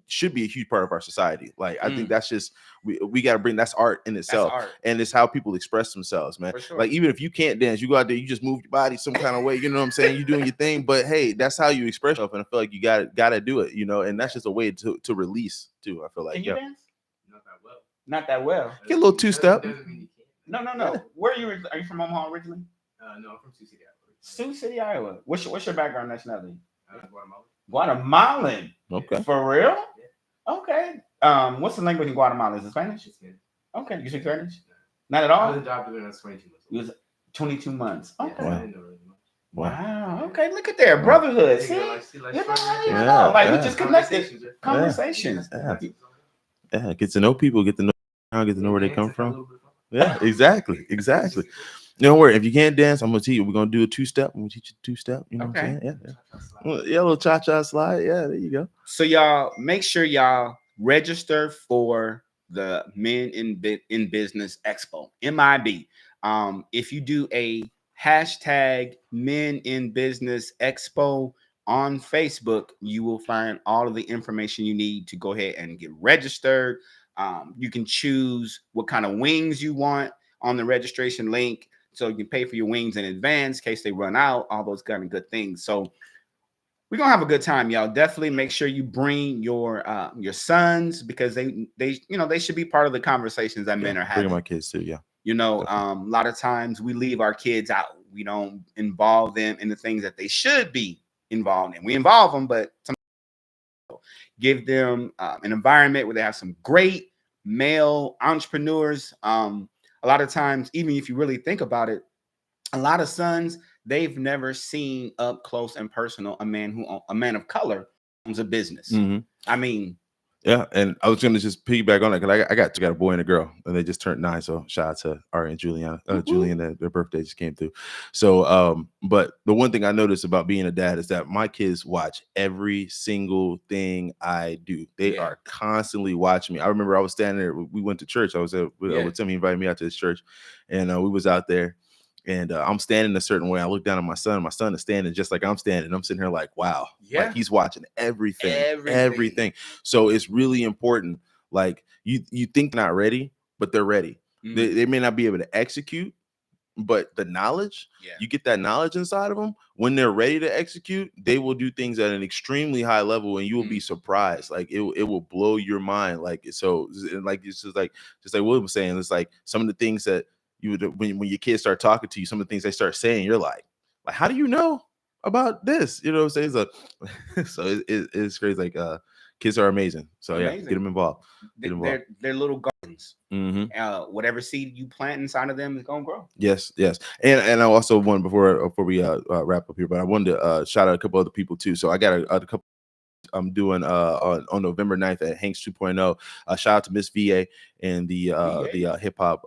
should be a huge part of our society. Like, I think that's just, we got to bring, that's art in itself. And it's how people express themselves, man. Sure. Like, even if you can't dance, you go out there, you just move your body some kind of way, you know what I'm saying? You doing your thing, but hey, that's how you express yourself, and I feel like you gotta do it, and that's just a way to release too. I feel like. Can you dance? Not that well. Get a little two-step. No. Where are you? Are you from Omaha originally? No, I'm from Sioux City, Iowa. Sioux City, Iowa. What's your background nationality? Guatemalan. Okay. For real? Yeah. Okay. What's the language in Guatemala? Is it Spanish? Okay. You speak Spanish? Not at all. I was in job doing that 22 months. You was 22 months. Okay. Yeah, I didn't know really much. Wow. Okay. Look at there, brotherhood. See, we just connected. Conversations. Yeah. Get to know people. Get to know where they come from. Yeah. Exactly. Don't worry. If you can't dance, I'm gonna teach you. We're gonna do a two-step. I'm gonna teach you two-step. You know what I'm saying? Yeah. Yeah. A little cha-cha slide. Yeah. There you go. So y'all make sure y'all register for the Men in Business Expo, MIB. If you do a hashtag Men in Business Expo on Facebook, you will find all of the information you need to go ahead and get registered. You can choose what kind of wings you want on the registration link, so you can pay for your wings in advance in case they run out, all those kind of good things. So we're gonna have a good time, y'all. Definitely make sure you bring your sons, because they should be part of the conversations that men are having. Bring my kids too, yeah. A lot of times we leave our kids out. We don't involve them in the things that they should be involved in. We involve them, but give them an environment where they have some great male entrepreneurs. A lot of times, even if you really think about it, a lot of sons, they've never seen up close and personal a man of color owns a business. Mm-hmm. I mean, yeah, and I was gonna just piggyback on it because I got a boy and a girl, and they just turned 9. So shout out to Ari and Juliana. Julian, their birthday just came through. So, but the one thing I noticed about being a dad is that my kids watch every single thing I do. They are constantly watching me. I remember I was standing there. We went to church. I was with Tim. He invited me out to his church, and we was out there. And I'm standing a certain way. I look down at my son. My son is standing just like I'm standing. I'm sitting here like, wow. Yeah. Like, he's watching everything. So it's really important. Like, you think not ready, but they're ready. Mm-hmm. They may not be able to execute, but the knowledge, you get that knowledge inside of them. When they're ready to execute, they will do things at an extremely high level, and you will be surprised. Like, it will blow your mind. Like, so, like, it's just like William was saying, it's like some of the things that you would, when your kids start talking to you, some of the things they start saying, you're like, how do you know about this? You know what I'm saying? So it's crazy. Like, kids are amazing. So get them involved. They're little gardens. Mm-hmm. Whatever seed you plant inside of them is gonna grow. Yes. And I also wanted before we wrap up here, but I wanted to shout out a couple other people too. So I got a couple. I'm doing on November 9th at Hanks 2.0. Shout out to Miss VA and the hip hop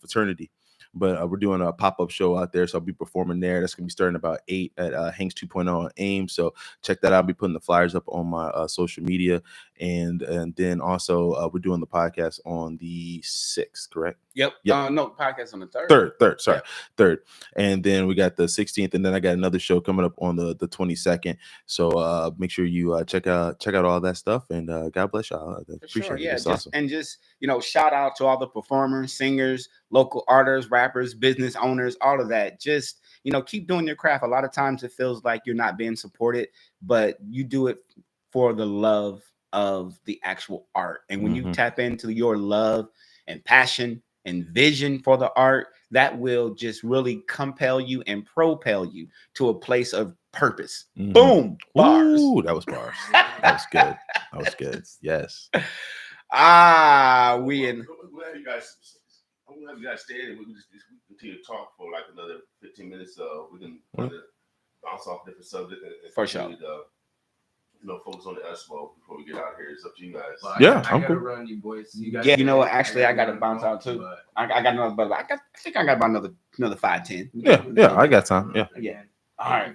fraternity. But we're doing a pop-up show out there, so I'll be performing there. That's gonna be starting about 8 at Hanks 2.0 on AIM. So check that out. I'll be putting the flyers up on my social media, and then also we're doing the podcast on the 6th, correct? Yep. No, podcast on the 3rd. Third. Sorry, 3rd. And then we got the 16th, and then I got another show coming up on the 22nd. So make sure you check out all that stuff, and God bless y'all. Appreciate it. Yeah, it's awesome. And just shout out to all the performers, singers, local artists, rappers, business owners, all of that. Just keep doing your craft. A lot of times it feels like you're not being supported, but you do it for the love of the actual art. And when you tap into your love and passion and vision for the art, that will just really compel you and propel you to a place of purpose. Boom. Bars. Ooh, that was bars. That was good. That was good. Yes. I'm glad you guys stayed, and we can just continue to talk for like another 15 minutes. We can bounce off different subjects. For sure. Focus on the expo before we get out here. It's up to you guys. Well, Yeah, I gotta run, you boys. You guys actually, I got to bounce out too. I got another, but I think I got about another 5-10. Yeah, I got time. Yeah. All right.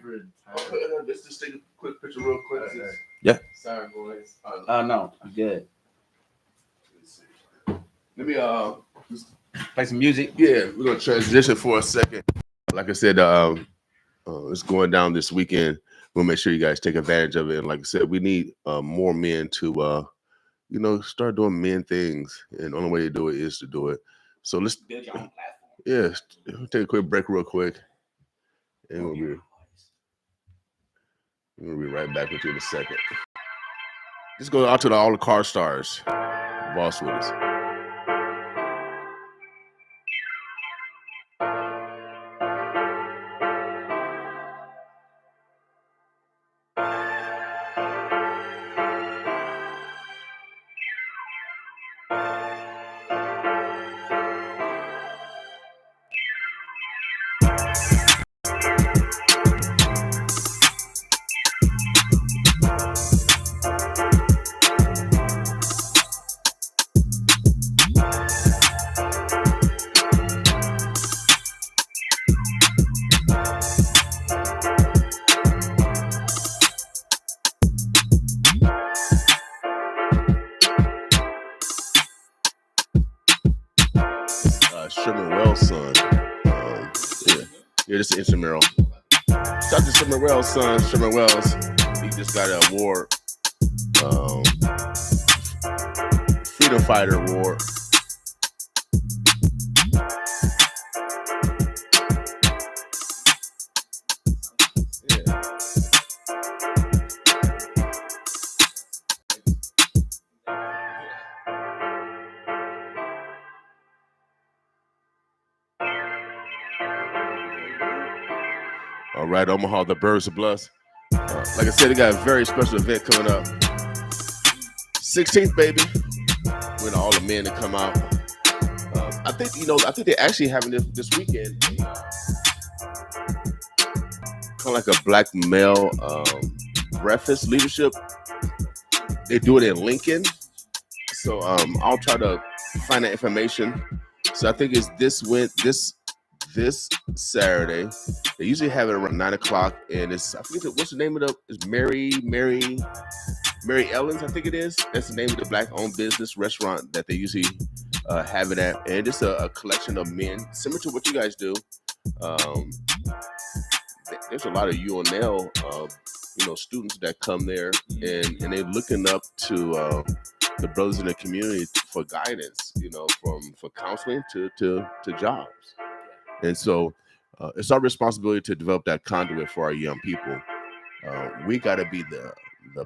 Let's just take a quick picture real quick. Yeah. Sorry, boys. No, I'm good. Let me just play some music. Yeah, we're gonna transition for a second. Like I said, it's going down this weekend. We'll make sure you guys take advantage of it. And like I said, we need more men to start doing men things. And the only way to do it is to do it. So let's build your own platform. Yeah, take a quick break real quick. And we'll be right back with you in a second. Just go out to all the car stars. Boss with us. Sherman Wells' son. This is instrumental. Shout out to Sherman Wells' son, Sherman Wells. He just got an award, Freedom Fighter Award. All right, Omaha, the Birds of Bless. Like I said, they got a very special event coming up. 16th, baby. With all the men to come out. I think they're actually having this weekend. Kind of like a black male breakfast leadership. They do it in Lincoln. So I'll try to find that information. So I think it's this Saturday. They usually have it around 9:00, and it's, I forget what's the name of it's Mary Ellen's, I think it is. That's the name of the black-owned business restaurant that they usually have it at, and it's a collection of men similar to what you guys do. There's a lot of UNL students that come there, and they're looking up to the brothers in the community for guidance, for counseling to jobs. And so it's our responsibility to develop that conduit for our young people. We got to be the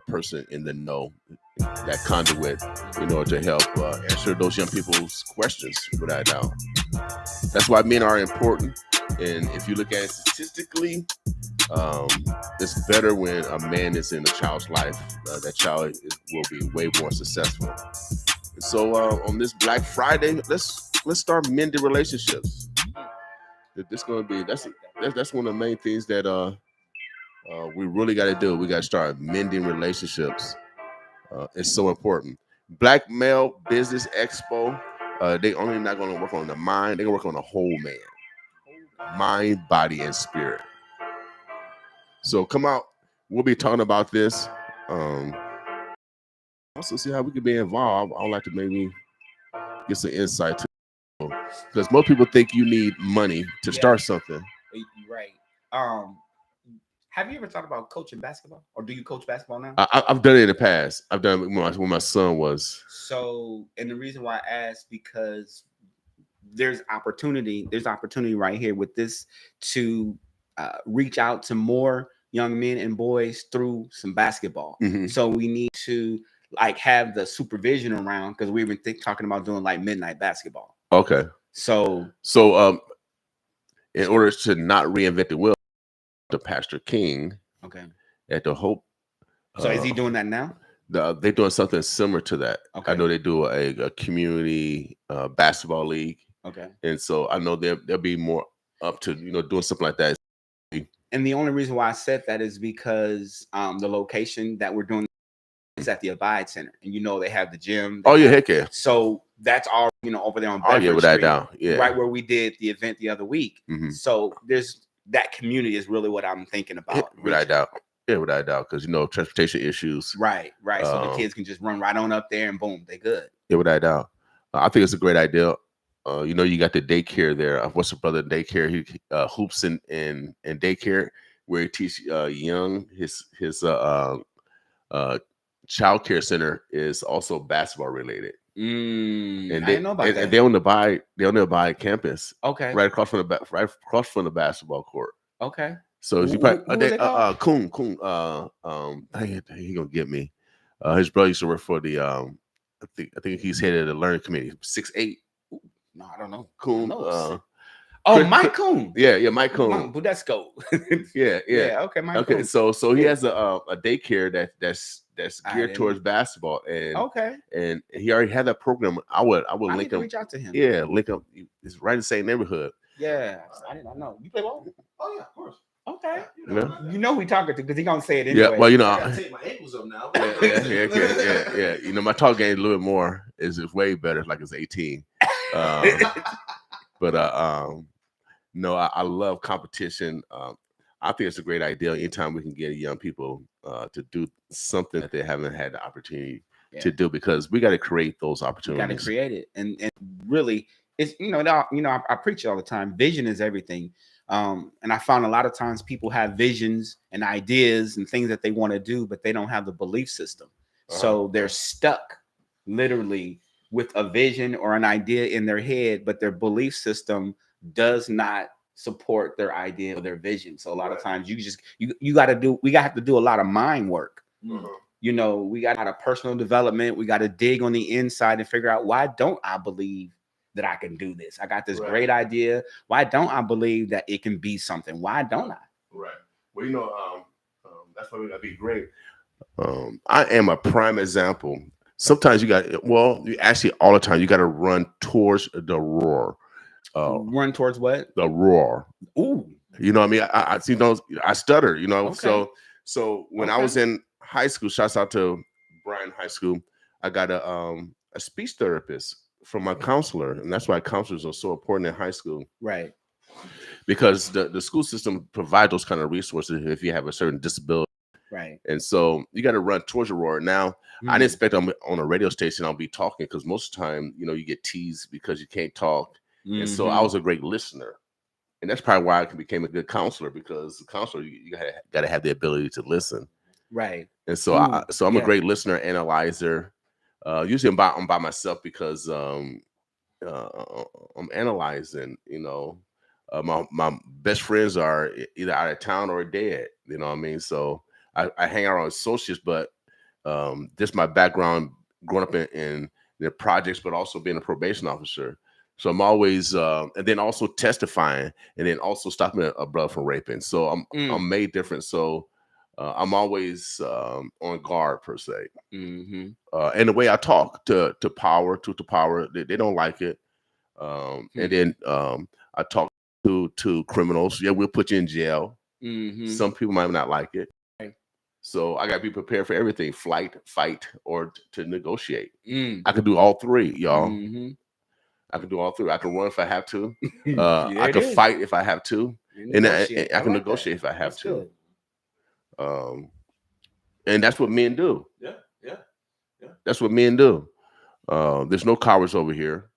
person in the know, that conduit, to help answer those young people's questions without a doubt. That's why men are important. And if you look at it statistically, it's better when a man is in a child's life. That child will be way more successful. And so on this Black Friday, let's start mending relationships. That's one of the main things that we really got to do. We got to start mending relationships. It's so important. Black Male Business Expo. They only not going to work on the mind. They're going to work on the whole man, mind, body, and spirit. So come out. We'll be talking about this. also see how we can be involved. I would like to maybe get some insight to, because most people think you need money to start something. Right. Have you ever thought about coaching basketball, or do you coach basketball now? I've done it in the past. I've done it when my son was. So, and the reason why I asked, because there's opportunity right here with this to reach out to more young men and boys through some basketball. Mm-hmm. So we need to like have the supervision around, because we've been talking about doing like midnight basketball. Okay. So in order to not reinvent the wheel, to Pastor King, okay, at the Hope. So is he doing that now? They're doing something similar to that. Okay. I know they do a community basketball league. Okay. And so I know they'll be more up to doing something like that. And the only reason why I said that is because the location that we're doing is at the Abide Center, and they have the gym. Oh yeah, heck yeah. So that's all over there on Bedford yeah, without Street, doubt. Yeah, right where we did the event the other week. Mm-hmm. So there's that community is really what I'm thinking about. Without doubt. Yeah, without doubt, because transportation issues. Right. So the kids can just run right on up there and boom, they good. Yeah, without doubt. I think it's a great idea. You got the daycare there. What's the brother daycare? He hoops in daycare, where he teaches young. His child care center is also basketball related. And I didn't know about that. And they on the Abide campus. Okay. Right across from the basketball court. Okay. So he probably Coon. He gonna get me. His brother used to work for the I think he's head of the learning committee. 6'8". No, I don't know. Coon. Mike Coon. Yeah, Mike Coon. Budesco. yeah. Okay, Mike okay. Coon. So he has a daycare that's geared towards basketball, and he already had that program. I would link him. Reach out to him. Yeah, link him. It's right in the same neighborhood. Yeah, I didn't know. You play ball? Oh yeah, of course. Okay. Yeah. We talking to, because he gonna say it anyway. Yeah, well, I gotta take my ankles up now. Yeah. My talk game a little bit more is way better. Like it's 18. But no, I love competition. I think it's a great idea. Anytime we can get young people to do something that they haven't had the opportunity to do, because we got to create those opportunities. We got to create it, and really, it's I preach all the time. Vision is everything. And I found a lot of times people have visions and ideas and things that they want to do, but they don't have the belief system. So they're stuck literally with a vision or an idea in their head, but their belief system does not support their idea or their vision. So a lot of times we got to have to do a lot of mind work. Mm-hmm. We got a lot of personal development. We got to dig on the inside and figure out, why don't I believe that I can do this? I got this great idea. Why don't I believe that it can be something? Why don't I? Right. Well, that's why we gotta be great. I am a prime example. Sometimes you actually all the time you got to run towards the roar. Run towards what? The roar. Ooh. You know what I mean? I see those. I stutter. Okay. So when I was in high school, shouts out to Bryan High School, I got a speech therapist from my counselor, and that's why counselors are so important in high school. Right. Because the school system provides those kind of resources if you have a certain disability. Right. And so you got to run towards the roar. Now, I didn't expect on a radio station I'll be talking, because most of the time, you get teased because you can't talk. Mm-hmm. And so I was a great listener. And that's probably why I became a good counselor, because the counselor, you got to have the ability to listen. Right. And so I'm a great listener, analyzer. Usually I'm by myself, because I'm analyzing. My best friends are either out of town or dead. You know what I mean? So I hang out with associates, but this is my background growing up in the projects, but also being a probation officer. So I'm always and then also testifying, and then also stopping a brother from raping. So I'm made different. So I'm always on guard, per se. Mm-hmm. And the way I talk to power, they don't like it. And then I talk to criminals. Yeah, we'll put you in jail. Mm-hmm. Some people might not like it. Right. So I got to be prepared for everything: flight, fight, or to negotiate. I can do all three, y'all. Mm-hmm. I can do all three. I can run if I have to. I can fight if I have to, and I can negotiate if I have to. And that's what men do. Yeah. That's what men do. There's no cowards over here,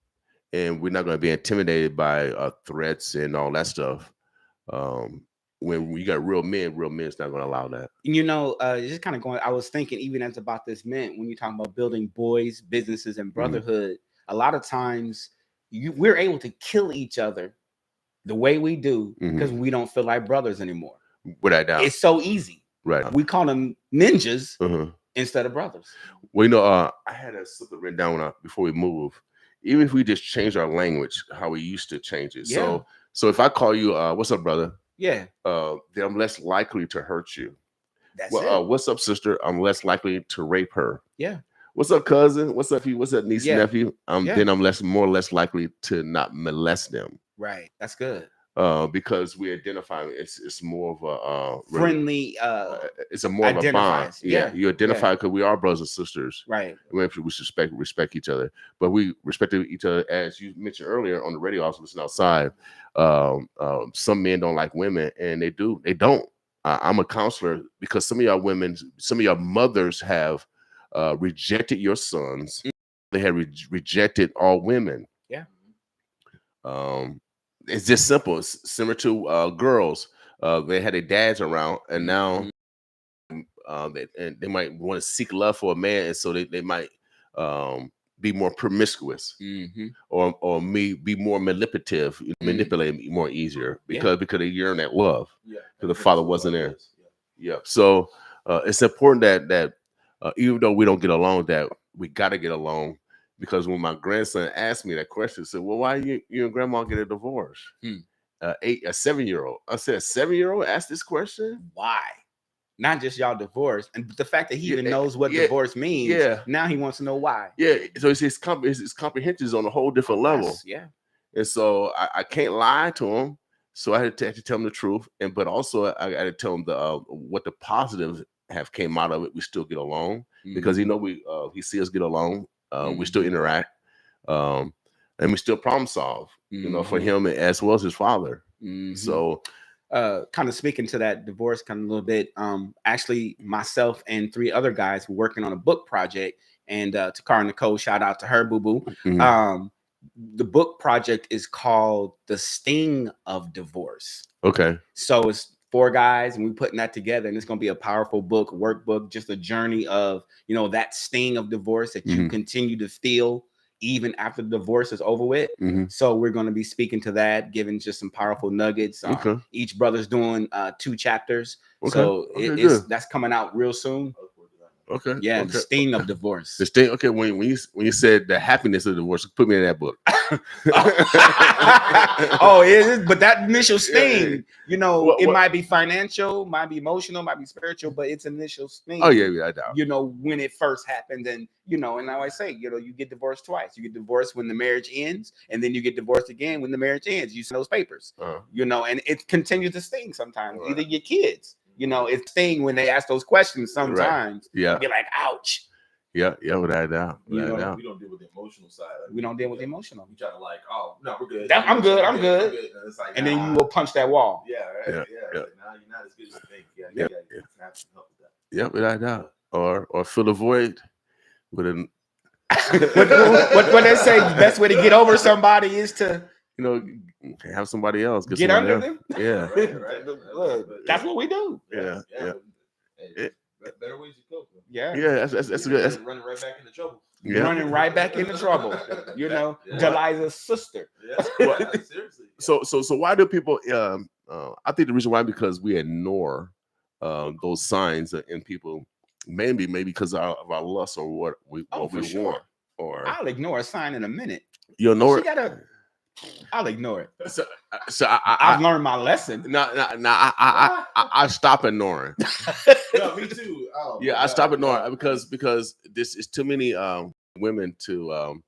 and we're not going to be intimidated by threats and all that stuff. When you got real men's not going to allow that. You know, just kind of going, I was thinking even as about this meant when you're talking about building boys, businesses, and brotherhood, a lot of times we're able to kill each other the way we do because we don't feel like brothers anymore. Without doubt. It's so easy. Right. We call them ninjas instead of brothers. Well, you know, I had something written down before we move. Even if we just change our language, how we used to change it. Yeah. So if I call you, what's up, brother? Yeah. Then I'm less likely to hurt you. That's it. What's up, sister? I'm less likely to rape her. Yeah. What's up, cousin? What's up, what's up, niece, nephew? Yeah. Then I'm more or less likely to not molest them. Right. That's good. Because we identify it's more of a friendly. It's a more of a bond. Yeah. You identify because we are brothers and sisters. Right. We respect each other, but we respect each other, as you mentioned earlier on the radio. Also listen outside. Some men don't like women, and they don't. I'm a counselor because some of your mothers have rejected your sons. They have rejected all women. Yeah. It's just simple. It's similar to girls. They had their dads around, and now they might want to seek love for a man, and so they might be more promiscuous, or be more manipulative, manipulate more easier because they yearn that love. Because the father wasn't there. Yeah. So it's important that even though we don't get along, that we got to get along. Because when my grandson asked me that question, I said, "Well, why you and grandma get a divorce?" A 7-year-old. I said, "A 7-year-old asked this question? Why? Not just y'all divorced, and the fact that he even knows what divorce means. Yeah. Now he wants to know why. Yeah. So his comprehension is on a whole different level. Yes, yeah. And so I can't lie to him. So I had to tell him the truth, but also I had to tell him what the positives have came out of it. We still get along because he see us get along. We still interact, and we still problem solve, for him as well as his father. So, kind of speaking to that divorce kind of a little bit, actually myself and 3 other guys were working on a book project, and Takara Nicole, shout out to her, boo-boo. The book project is called The Sting of Divorce. Okay. So it's 4 guys, and we're putting that together, and it's going to be a powerful book, workbook, just a journey of, that sting of divorce that you continue to feel even after the divorce is over with. So we're going to be speaking to that, giving just some powerful nuggets. Each brother's doing 2 chapters. Okay. So that's coming out real soon. Okay. Yeah, okay. The Sting of Divorce. The sting. Okay. When you said the happiness of divorce, put me in that book. Oh, it is. But that initial sting, it might be financial, might be emotional, might be spiritual, but it's initial sting. Oh yeah, I doubt. When it first happened, and and I always say, you get divorced twice. You get divorced when the marriage ends, and then you get divorced again when the marriage ends. You sign those papers, and it continues to sting sometimes. Right. Either your kids. It's sting when they ask those questions sometimes. Right. Yeah. You're like, ouch. Yeah, without a doubt. We don't deal with the emotional side. We don't deal with the emotional. We try to oh, no, we're good. I'm good. And it's like, and then you will punch that wall. Yeah, right. Yeah. Like, nah, you're not as good as you think. Yeah. You have to help with that. Yeah, without a doubt. Or fill the void with an what they say, the best way to get over somebody is to have somebody else get under them. Yeah, right. Look, that's what we do. Yeah. Hey, better ways to cope. Yeah. That's good. That's running right back into trouble. Yeah. Running right back into trouble. Delilah's sister. Yeah. Seriously. So why do people? I think the reason why because we ignore those signs in people, maybe because of our lust or what we want. Or I'll ignore a sign in a minute. You ignore it. I'll ignore it. So I've learned my lesson. I stop ignoring. No, me too. Oh, I stop ignoring because this is too many women to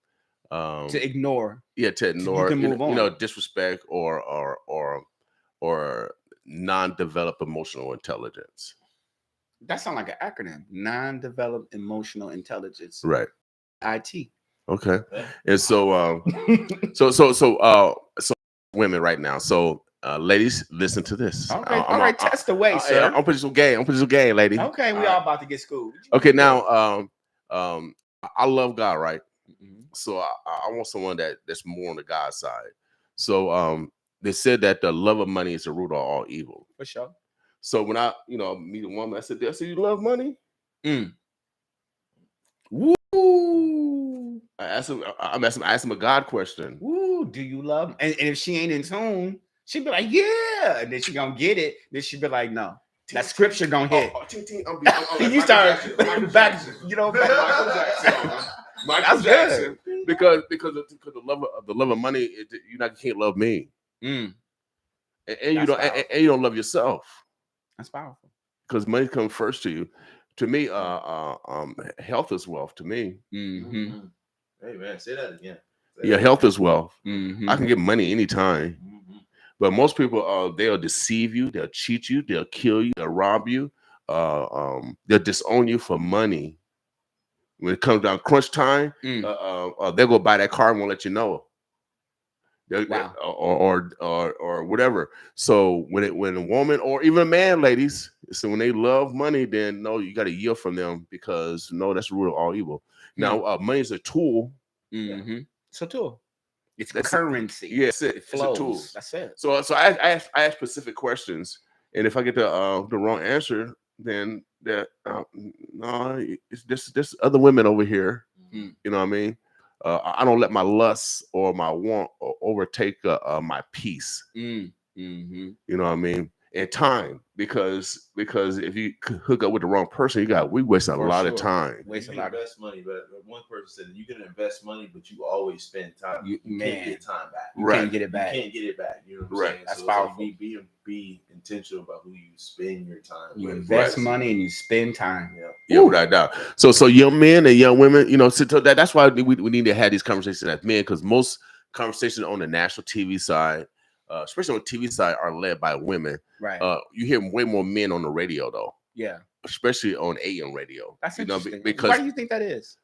ignore. Yeah, to ignore. You can move on. Disrespect or non-developed emotional intelligence. That sounds like an acronym. Non-developed emotional intelligence. Right. IT. Okay. And so so women right now. So ladies, listen to this. Okay. All right, test away, sir. I'm putting some game, lady. Okay, we all about to get schooled. Okay, now I love God, right? So I want someone that's more on the God side. So they said that the love of money is the root of all evil. For sure. So when I meet a woman, I said, you love money? Woo. I asked him a God question. Woo, do you love him? And if she ain't in tune, she'd be like, yeah. And then she gonna get it. Then she'd be like, no. That scripture gonna hit. You start back, Michael Jackson. Michael Jackson. Because the love of money, you can't love me. And you don't love yourself. That's powerful. Because money comes first to you. To me, health is wealth. To me. Hey man, say that again. Health is wealth. I can get money anytime. But most people, they'll deceive you, they'll cheat you, they'll kill you, they'll rob you, they'll disown you for money. When it comes down crunch time, they'll go buy that car and won't let you know. Wow. Or whatever. So when a woman or even a man, ladies, so when they love money, then no, you got to yield from them because that's the root of all evil. Now, money is a tool. It's a tool. It's currency. Yes, it's a tool. That's it. So I ask specific questions, and if I get the wrong answer, then no, it's this other women over here. You know what I mean? I don't let my lust or my want overtake my peace. You know what I mean? And time, because if you hook up with the wrong person, we waste a lot of time. You can invest money, but one person said you can invest money, but you always spend time. You can't get time back. You can't get it back. You can't get it back. You know what I'm saying? That's so powerful. Like be intentional about who you spend your time. You invest money and you spend time. Yeah, without doubt. So young men and young women, so that's why we need to have these conversations as men, because most conversations on the national TV side, especially on the TV side, are led by women. Right. You hear way more men on the radio though. Yeah. Especially on AM radio. That's interesting. Because why do you think that is?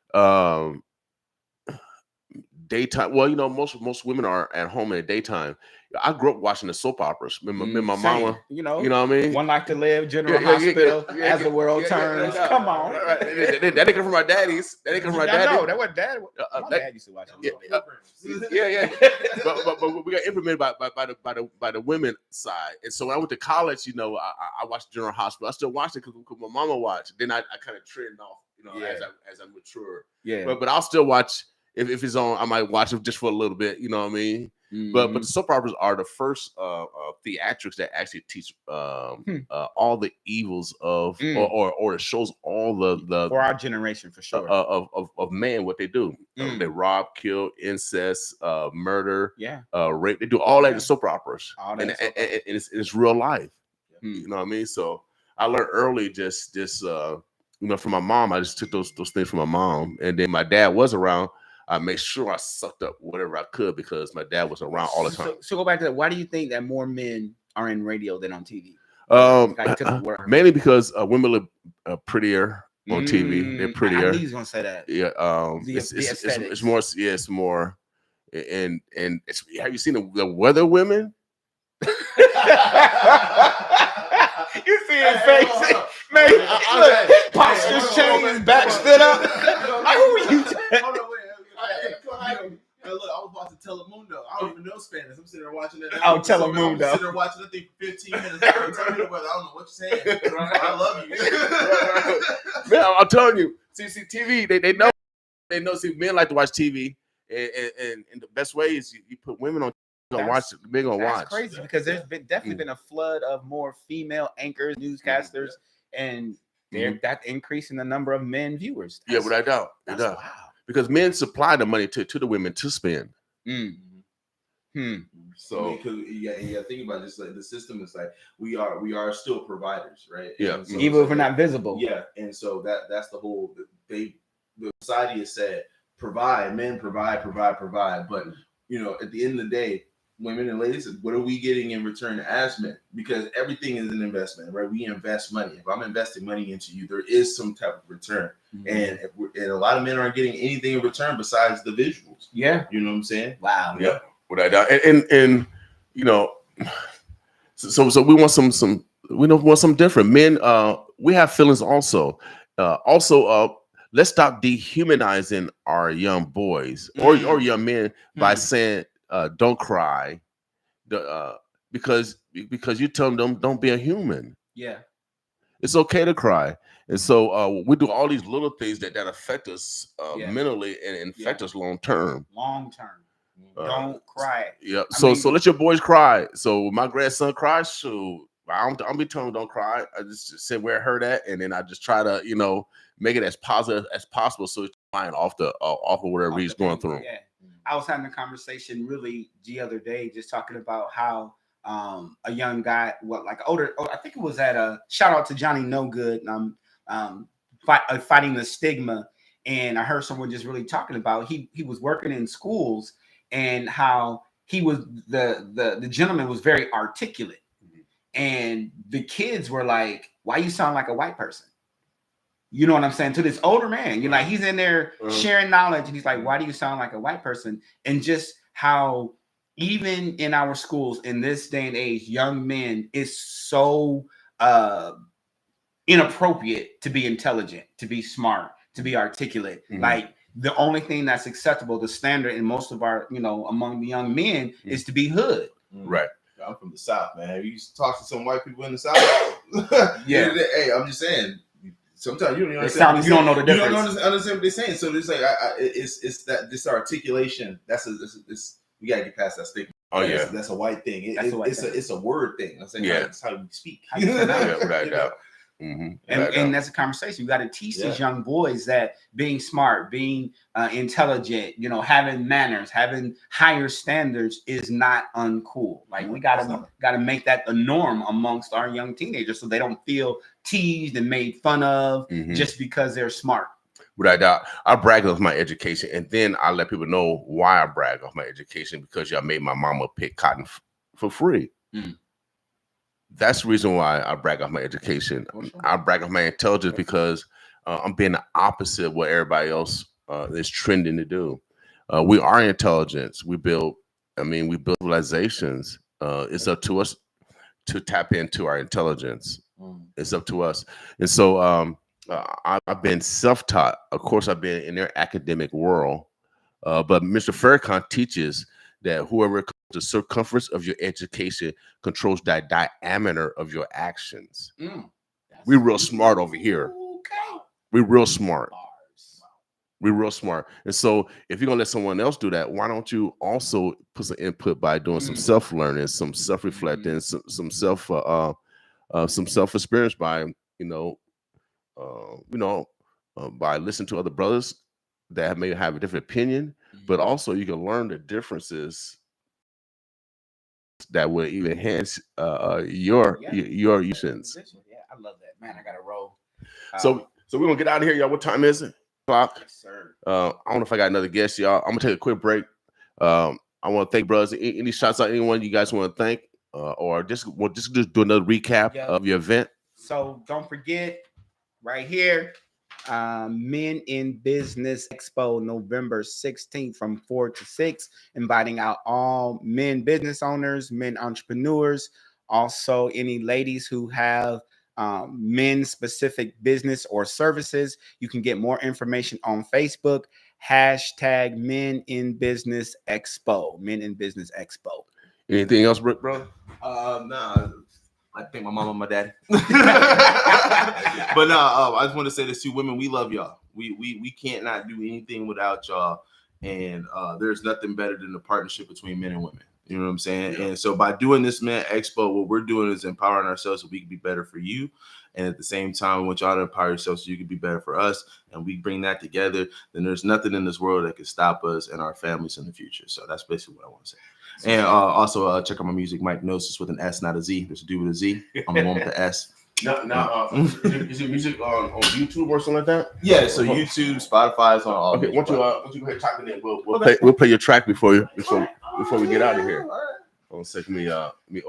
Daytime. Well, most women are at home in the daytime. I grew up watching the soap operas. My mama. You know what I mean? One Life to Live, General Hospital, As the World Turns. Come on. That didn't come from my daddies. That didn't come from my daddy. No, that wasn't dad. My dad used to watch it. Yeah. but we got implemented by the women side. And so when I went to college, I watched General Hospital. I still watched it because my mama watched. Then I kind of trended off, as I mature. Yeah. But I'll still watch. If it's on, I might watch it just for a little bit. You know what I mean? But the soap operas are the first theatrics that actually teach all the evils of, or it shows all the for our generation for sure of man, what they do. They rob, kill, incest, murder, rape. They do all that in soap operas, and it's real life. You know what I mean? So I learned early just from my mom. I just took those things from my mom, and then my dad was around. I made sure I sucked up whatever I could because my dad was around all the time. So go back to that. Why do you think that more men are in radio than on TV? Mainly because women look prettier on TV. They're prettier. I knew he was gonna say that. Yeah. It's more. Yeah, it's more. And have you seen the weather women? You see his face, man. Look, postures changed, back stood up. Like, who are you? Look, I was watching Telemundo. I don't even know Spanish. I'm sitting there watching it. Oh, Telemundo. I'm sitting there watching the thing for 15 minutes. I don't know what you're saying. I love you. Man, I'm telling you. See, TV. They know. See, men like to watch TV, and the best way is you put women on. Watch. They're gonna watch. That's crazy because there's definitely been a flood of more female anchors, newscasters, and that increase in the number of men viewers. Without doubt. That's wow. Because men supply the money to the women to spend. So because think about this, like the system is like we are still providers, right? Yeah. So, even if we're not visible. Yeah, and so that's the whole. The society has said men provide, but at the end of the day, women and ladies, what are we getting in return as men? Because everything is an investment, right? We invest money. If I'm investing money into you, there is some type of return. And a lot of men aren't getting anything in return besides the visuals. Yeah. You know what I'm saying? Wow. Yeah. Without doubt. And so we want some different men. We have feelings also. let's stop dehumanizing our young boys or young men by saying don't cry, because you tell them don't be a human. Yeah, it's okay to cry. And so we do all these little things that affect us mentally and affect us long term. Don't cry. Yeah. So let your boys cry. So my grandson cries. So I'll be telling him don't cry. I just say where it hurt at, and then I just try to make it as positive as possible, so it's flying off of whatever he's going through. Yeah. I was having a conversation really the other day, just talking about how a young guy, I think it was at a shout out to Johnny No Good, fighting the stigma. And I heard someone just really talking about he was working in schools and how he was the gentleman was very articulate, and the kids were like, "Why you sound like a white person?" You know what I'm saying? To this older man, you're like, he's in there sharing knowledge, and he's like, "Why do you sound like a white person?" And just how even in our schools in this day and age, young men is so inappropriate to be intelligent, to be smart, to be articulate. Like the only thing that's acceptable, the standard in most of our, among the young men is to be hood. Right. I'm from the South, man. You used to talk to some white people in the South. Yeah. Hey, I'm just saying. Sometimes you don't understand. You don't know the difference. You don't understand what they're saying. So it's like it's that this articulation. We gotta get past that stigma. Oh yeah, that's a white thing. It's a word thing. I'm saying that's how we speak. Without doubt. And that's a conversation. You got to teach these young boys that being smart, being intelligent, having manners, having higher standards is not uncool. Like we got to make that a norm amongst our young teenagers, so they don't feel teased and made fun of just because they're smart. Without doubt, I brag off my education, and then I let people know why I brag off my education, because y'all made my mama pick cotton for free. That's the reason why I brag off my education. I brag off my intelligence because I'm being the opposite of what everybody else is trending to do. We are intelligence. We build civilizations. It's up to us to tap into our intelligence. It's up to us. And so I've been self-taught. Of course, I've been in their academic world. But Mr. Farrakhan teaches that whoever the circumference of your education controls the diameter of your actions. We're real smart over here. We're real smart. We're real smart. And so if you're going to let someone else do that, why don't you also put some input by doing some self-learning, some self-reflecting, some self-experience by, by listening to other brothers that may have a different opinion, but also you can learn the differences that will even enhance your usage. Yeah, I love that, man. I gotta roll. So we're gonna get out of here, y'all. What time is it? Clock. Yes, sir. I don't know if I got another guest, y'all. I'm gonna take a quick break. I want to thank brothers. Any shots out anyone you guys want to thank, or just do another recap of your event. So don't forget, right here, Men in Business Expo, November 16th from 4 to 6, inviting out all men business owners, men entrepreneurs, also any ladies who have men specific business or services. You can get more information on Facebook, # Men in Business Expo, Men in Business Expo. Anything else, bro? Nah. I thank my mom and my daddy. But I just want to say this to women: we love y'all. We can't not do anything without y'all, and there's nothing better than the partnership between men and women. You know what I'm saying? Yeah. And so by doing this Men Expo, what we're doing is empowering ourselves so we can be better for you, and at the same time, we want y'all to empower yourselves so you can be better for us. And we bring that together. Then there's nothing in this world that can stop us and our families in the future. So that's basically what I want to say. And also check out my music, Mike Gnosis, with an S, not a Z. There's a dude with a Z. I'm the one with the S. Is your music on YouTube or something like that? Yeah, so YouTube, Spotify is on all. Okay, once you go ahead and type it in, we'll play your track before we get out of here. Hold on a second, let me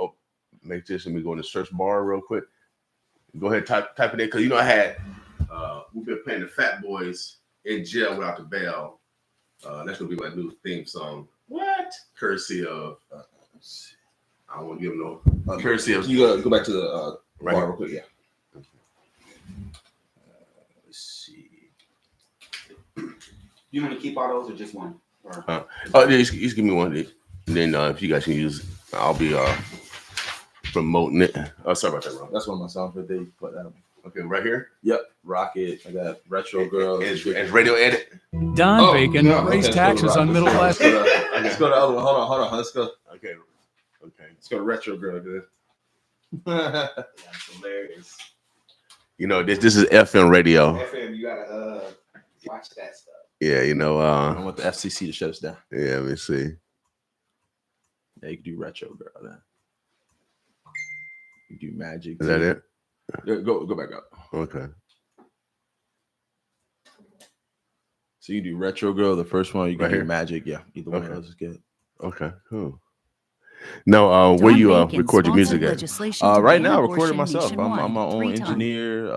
make this and we go in the search bar real quick. Go ahead, type it in, because we've been playing the Fat Boys in Jail Without the Bail. That's gonna be my new theme song. What? Courtesy of I don't want to give them no courtesy of. You go back to the right bar real quick, yeah. Let's see. You want to keep all those or just one? Or... Yeah, just give me one. And then if you guys can use, I'll be promoting it. Oh, sorry about that, bro. That's one of my songs right there. You put that. Okay, right here. Yep, Rocket. I got Retro Girl. It's radio edit. Don Bacon raised taxes on middle class. Let's go to the other one. Hold on. Let's go. Okay. Let's go to Retro Girl, dude. That's hilarious. You know, this is FM radio. FM, you gotta watch that stuff. Yeah, you know. I want the FCC to shut us down. Yeah, let me see. Yeah, you can do Retro Girl then. You can do Magic. Is that it? Go back up. Okay. So you do Retro Girl, the first one. You can Right do here? Magic. Yeah, either one Okay. of those is good. Okay, cool. Now, where you record your music at? Right now, recording myself. I'm my own engineer.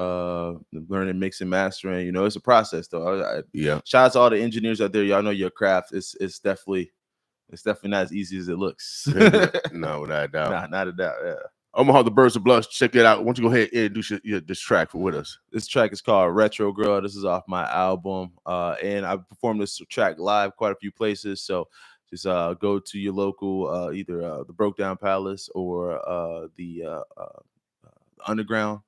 Learning mix and mastering. You know, it's a process though. Yeah. Shout out to all the engineers out there. Y'all know your craft. It's definitely not as easy as it looks. No, without a doubt. Not a doubt. Yeah. Omaha, the Birds of Blush. Check it out. Why don't you go ahead and introduce this track with us? This track is called Retro Girl. This is off my album. And I performed this track live quite a few places. So just go to your local, either the Broke Down Palace or the Underground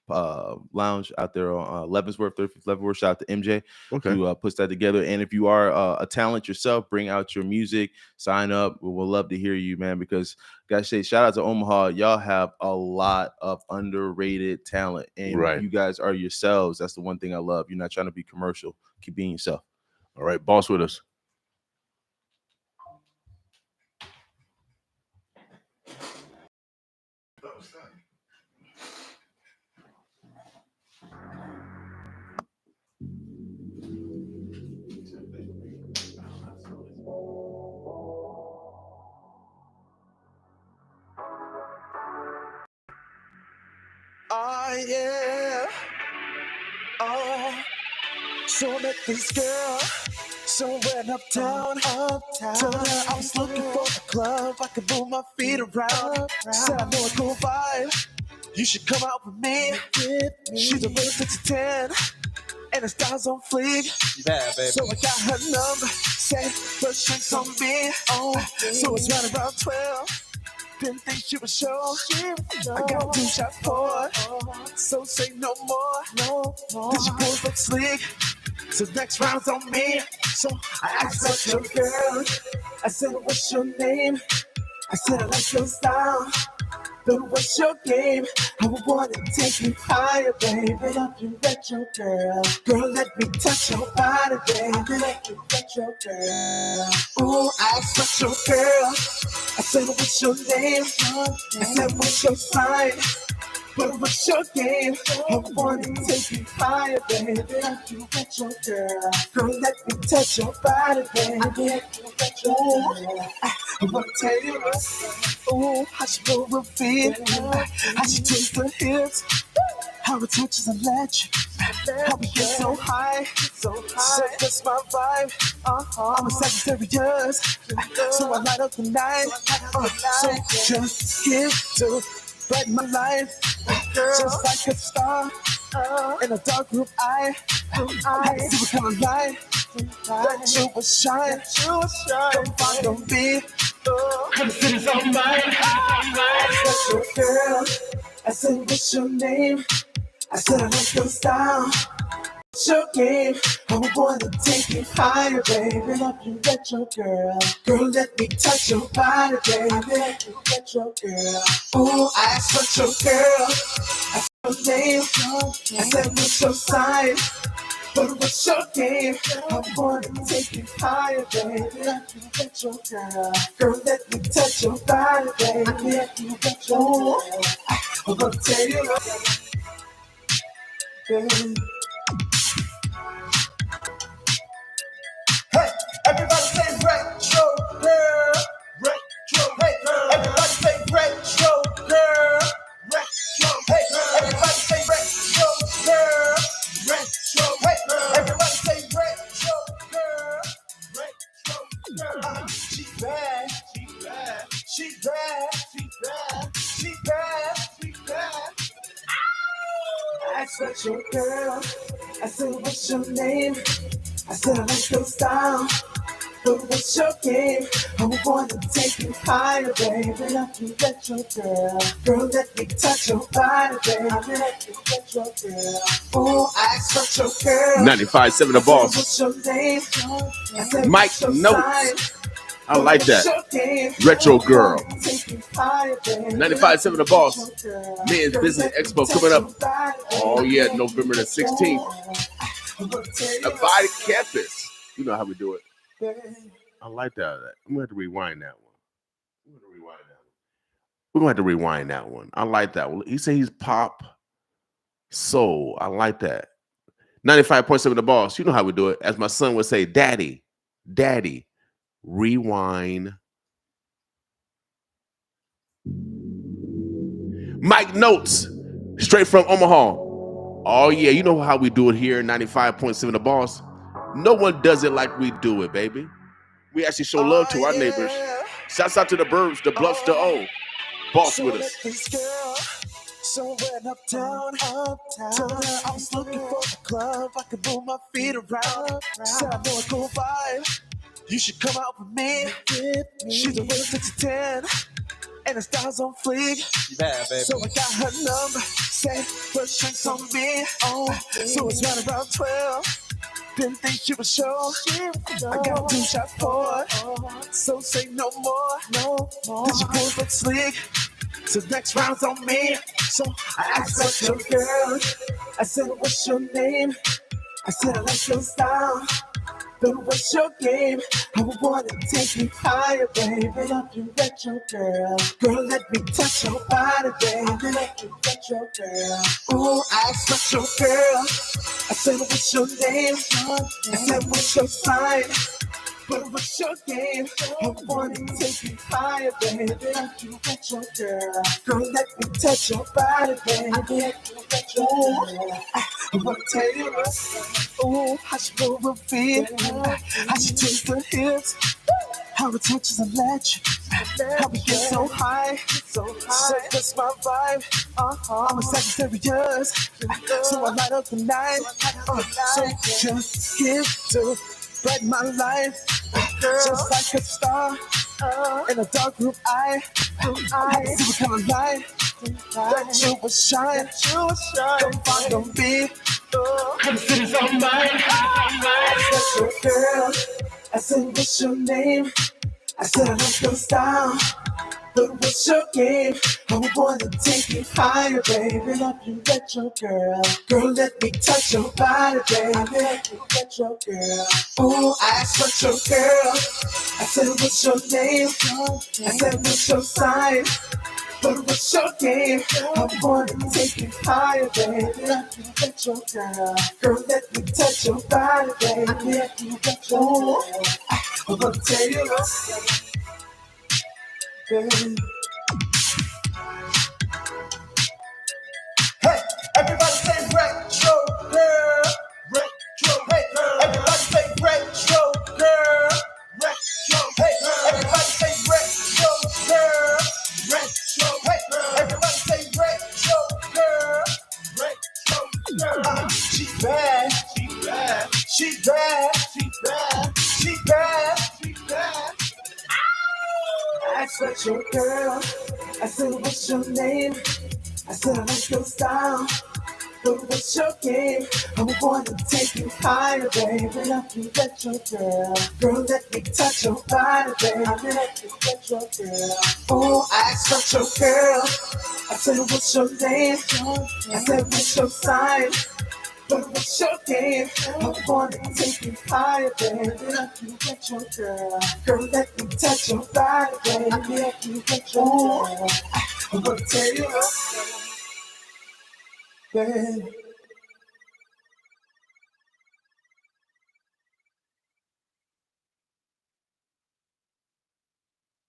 Lounge out there on Leavenworth, 35th Leavenworth. Shout out to MJ who puts that together. And if you are a talent yourself, bring out your music, sign up. We'll love to hear you, man, because gotta say, shout out to Omaha. Y'all have a lot of underrated talent, and you guys are yourselves. That's the one thing I love. You're not trying to be commercial. Keep being yourself. All right, boss with us. Oh, yeah. Oh, so I met this girl somewhere uptown. Told her I was looking for a club I could move my feet around. Said I know a cool vibe. You should come out with me. She's a real 6 to 10, and her style's on fleek. Yeah, baby. So I got her number. Said first drinks on me. So it's right around 12. Didn't think she would show. I got 2 shots poured, so say no more. Cause your clothes look sleek, so next round's on me. So I asked what's your girl. I said what's your name. I said I like your style, but what's your game? I would wanna take you higher, baby. Love you, retro girl. Girl, let me touch your body, baby. Let you retro girl. Ooh, I asked what's your girl. I said what's your name? I said what's your sign? But what's your game? I wanna take you higher, baby. Love you, retro girl. Girl, let me touch your body, baby. Let you retro girl. I wanna tell you, ooh, how she move her feet, how she twists her hips, how it touches a ledge, how we get so high, so that's my vibe. I'm a Sagittarius, so I light up the night. So just give to brighten my life, just like a star in a dark group eye. I see what kind of light that you will shine. Don't find on me. I'm sitting on mine. I said your girl. I said what's your name? I said I like your style. What's your game? I wanna take you higher, baby. Love you, retro girl. Girl, let me touch your body, baby. Let you retro girl. Ooh, I asked what's your girl. I said your name. I said what's your sign? But what's your game? I wanna take you higher, baby. Let you retro girl. Girl, let me touch your body, baby. Let you retro girl. I'm gonna tell you, baby. Hey, everybody say retro girl. Retro, hey, everybody say retro girl. Retro, hey, everybody say retro girl. Retro, hey, everybody say retro girl. Retro girl. She bad, she bad, she bad, she bad, she bad, she bad. I asked what's your girl. I said what's your name? I said I like your style, but what's your game? I wanna take you higher, baby. Let me get your girl. Girl, let me touch your body, baby. Let me get your girl. Oh, I asked for your girl. 95.7 The Boss. What's your name? I said, Mike what's your Notes. sign? I like that. Retro Girl. 95.7 The Boss. Men's Business Expo coming up. Oh, yeah, November the 16th. Abide Campus. You know how we do it. I like that. I'm going to have to rewind that one. We're going to have to rewind that one. I like that one. He said he's pop soul. I like that. 95.7 The Boss. You know how we do it. As my son would say, Daddy, rewind. Mike Notes, straight from Omaha. Oh, yeah, you know how we do it here, 95.7 The Boss. No one does it like we do it, baby. We actually show love to our neighbors. Shouts out to the Burbs, the Bluffs, the O. Boss with us. So when uptown, I was looking for a club I could move my feet around. Said I know a cool vibe. You should come out with me. She's a real 6 to 10. And the style's on fleek. Bad, baby. So I got her number. Say first drinks on me. So it's right around 12. Didn't think she would show. I got 2 shots poured. So say no more. Cause your pulls look sleek. So next round's on me. So I asked what's your girl. I said what's your name. I said I like your style. But what's your game? I wanna take you higher, baby. Love you, retro girl. Girl, let me touch your body, baby. Let you retro girl. Ooh, I asked what's your girl. I said what's your name? I said what's your sign? But what's your game? I wanna take you higher, baby. Love you, retro girl. Girl, let me touch your body, baby. Let you retro girl. I wanna tell you ooh, how she move her feet, how she twist her hips, how it touches the ledge, how we get so high, so that's my vibe. I'm a Sagittarius, so I light up the night. So just here to brighten my life, just like a star in a dark blue eye. I see what kind of light that you will shine. Don't find on me. I'm sitting on mine. I said your girl. I said what's your name? I said I like your style. But what's your game? I wanna take you higher, baby. Love you, retro girl. Girl, let me touch your body, baby. Let you retro girl. Ooh, I asked what's your girl. I said what's your name? I said what's your sign? But what's your game? I wanna take you higher, baby. Let you retro girl. Girl, let me touch your body, baby. Let you retro girl. I'm gonna tell you love. Baby. Hey, everybody say retro girl. Retro, hey, everybody say retro girl. Retro, hey, everybody say retro girl. Retro, hey, everybody say retro girl. Retro girl. She bad, she bad, she bad, she bad, she bad, she bad. I asked your girl. I said, what's your name? I said, I like your style. But what's your game? I wanna take you higher, baby. Love you, retro girl. Girl, let me touch your body, baby. Let you retro girl. Oh, I asked your girl. I said, what's your name? I said, what's your sign? But what's your game? I wanna take you higher, baby. Let you retro girl. Girl, let me touch your body, baby. Let you retro girl. I wanna tell you baby.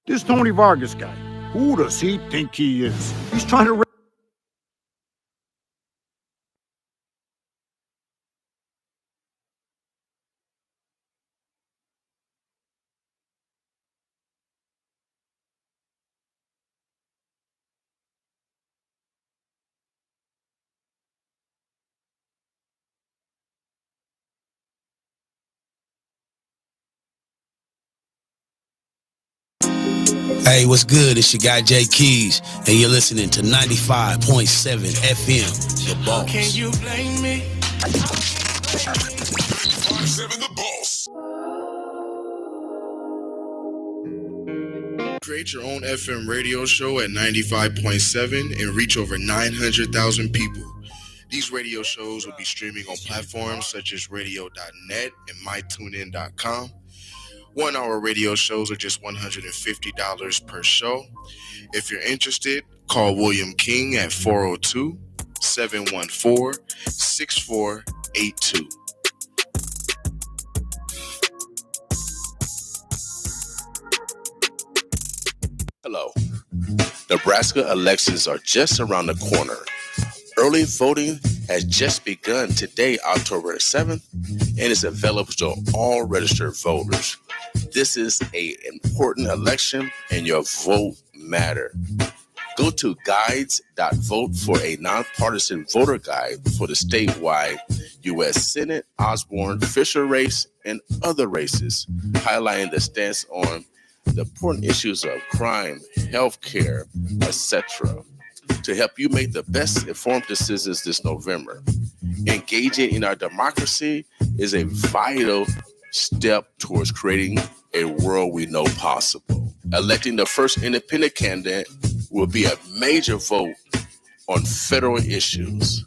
This Tony Vargas guy, who does he think he is? He's trying to Hey, what's good? It's your guy Jay Keys, and you're listening to 95.7 FM, The Boss. Can you blame me? 5-7 The Boss. Create your own FM radio show at 95.7 and reach over 900,000 people. These radio shows will be streaming on platforms such as radio.net and mytunein.com. 1 hour radio shows are just $150 per show. If you're interested, call William King at 402-714-6482. Hello. Nebraska elections are just around the corner. Early voting has just begun today, October 7th, and is available to all registered voters. This is an important election, and your vote matters. Go to guides.vote for a nonpartisan voter guide for the statewide U.S. Senate, Osborne, Fisher race, and other races, highlighting the stance on the important issues of crime, healthcare, etc., to help you make the best informed decisions this November. Engaging in our democracy is a vital step towards creating a world we know possible. Electing the first independent candidate will be a major vote on federal issues.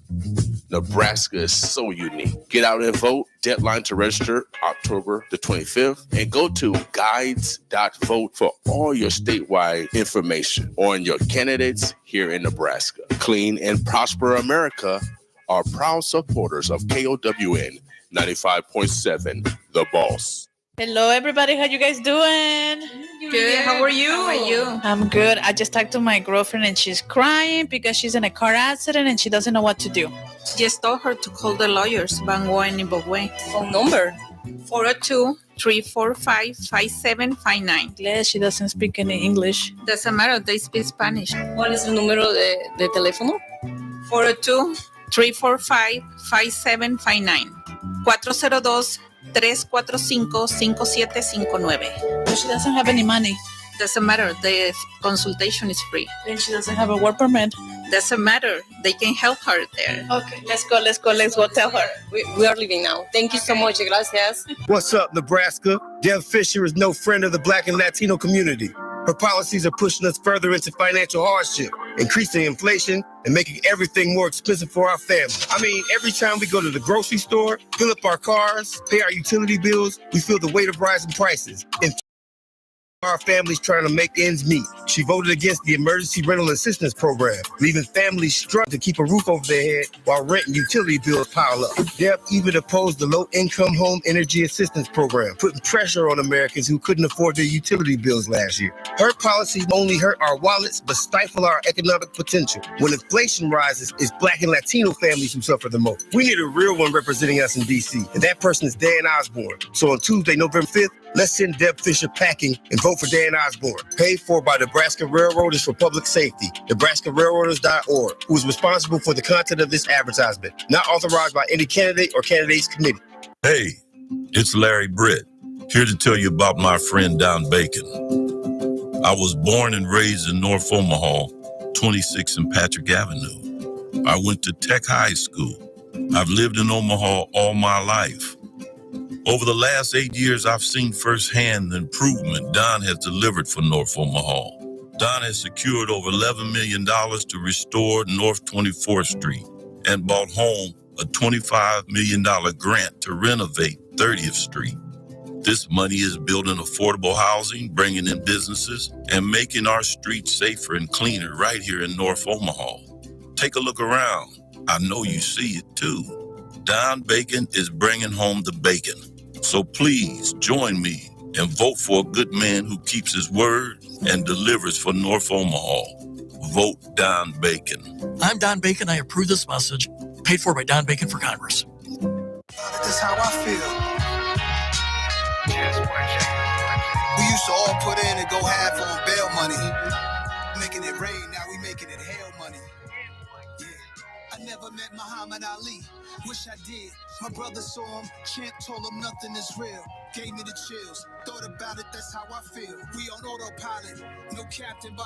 Nebraska is so unique. Get out and vote. Deadline to register October the 25th. And go to guides.vote for all your statewide information on your candidates here in Nebraska. Clean and Prosper America are proud supporters of KOWN 95.7, The Boss. Hello, everybody. How you guys doing? Good. How are you? How are you? I'm good. I just talked to my girlfriend and she's crying because she's in a car accident and she doesn't know what to do. Just told her to call the lawyers, Bango and Ibogwe. Phone number? 402-345-5759. Yes, she doesn't speak any English. Doesn't matter. They speak Spanish. ¿Cuál es el número de teléfono? 402-345-5759. 402-345-5759. But she doesn't have any money. Doesn't matter. The consultation is free. And she doesn't have a work permit. Doesn't matter. They can help her there. Okay, let's go tell her. We are leaving now. Thank you so much. Gracias. What's up, Nebraska? Deb Fisher is no friend of the Black and Latino community. Her policies are pushing us further into financial hardship, increasing inflation, and making everything more expensive for our family. I mean, every time we go to the grocery store, fill up our cars, pay our utility bills, we feel the weight of rising prices. And our families trying to make ends meet. She voted against the Emergency Rental Assistance Program, leaving families struggling to keep a roof over their head while rent and utility bills pile up. Deb even opposed the Low-Income Home Energy Assistance Program, putting pressure on Americans who couldn't afford their utility bills last year. Her policies only hurt our wallets but stifle our economic potential. When inflation rises, it's Black and Latino families who suffer the most. We need a real one representing us in D.C., and that person is Dan Osborne. So on Tuesday, November 5th, let's send Deb Fisher packing and vote for Dan Osborne. Paid for by Nebraska Railroaders for Public Safety, NebraskaRailroaders.org, who is responsible for the content of this advertisement. Not authorized by any candidate or candidates committee. Hey, it's Larry Britt, here to tell you about my friend Don Bacon. I was born and raised in North Omaha, 26 and Patrick Avenue. I went to Tech High School. I've lived in Omaha all my life. Over the last 8 years, I've seen firsthand the improvement Don has delivered for North Omaha. Don has secured over $11 million to restore North 24th Street and brought home a $25 million grant to renovate 30th Street. This money is building affordable housing, bringing in businesses, and making our streets safer and cleaner right here in North Omaha. Take a look around. I know you see it too. Don Bacon is bringing home the bacon. So please join me and vote for a good man who keeps his word and delivers for North Omaha. Vote Don Bacon. I'm Don Bacon. I approve this message. Paid for by Don Bacon for Congress. That's how I feel. We used to all put in and go half on bail money. Making it rain, now we making it hail money. Yeah. I never met Muhammad Ali. Wish I did. My brother saw him. Champ told him nothing is real. gave me the chills. Thought about it, that's how I feel. We on autopilot, no captain, but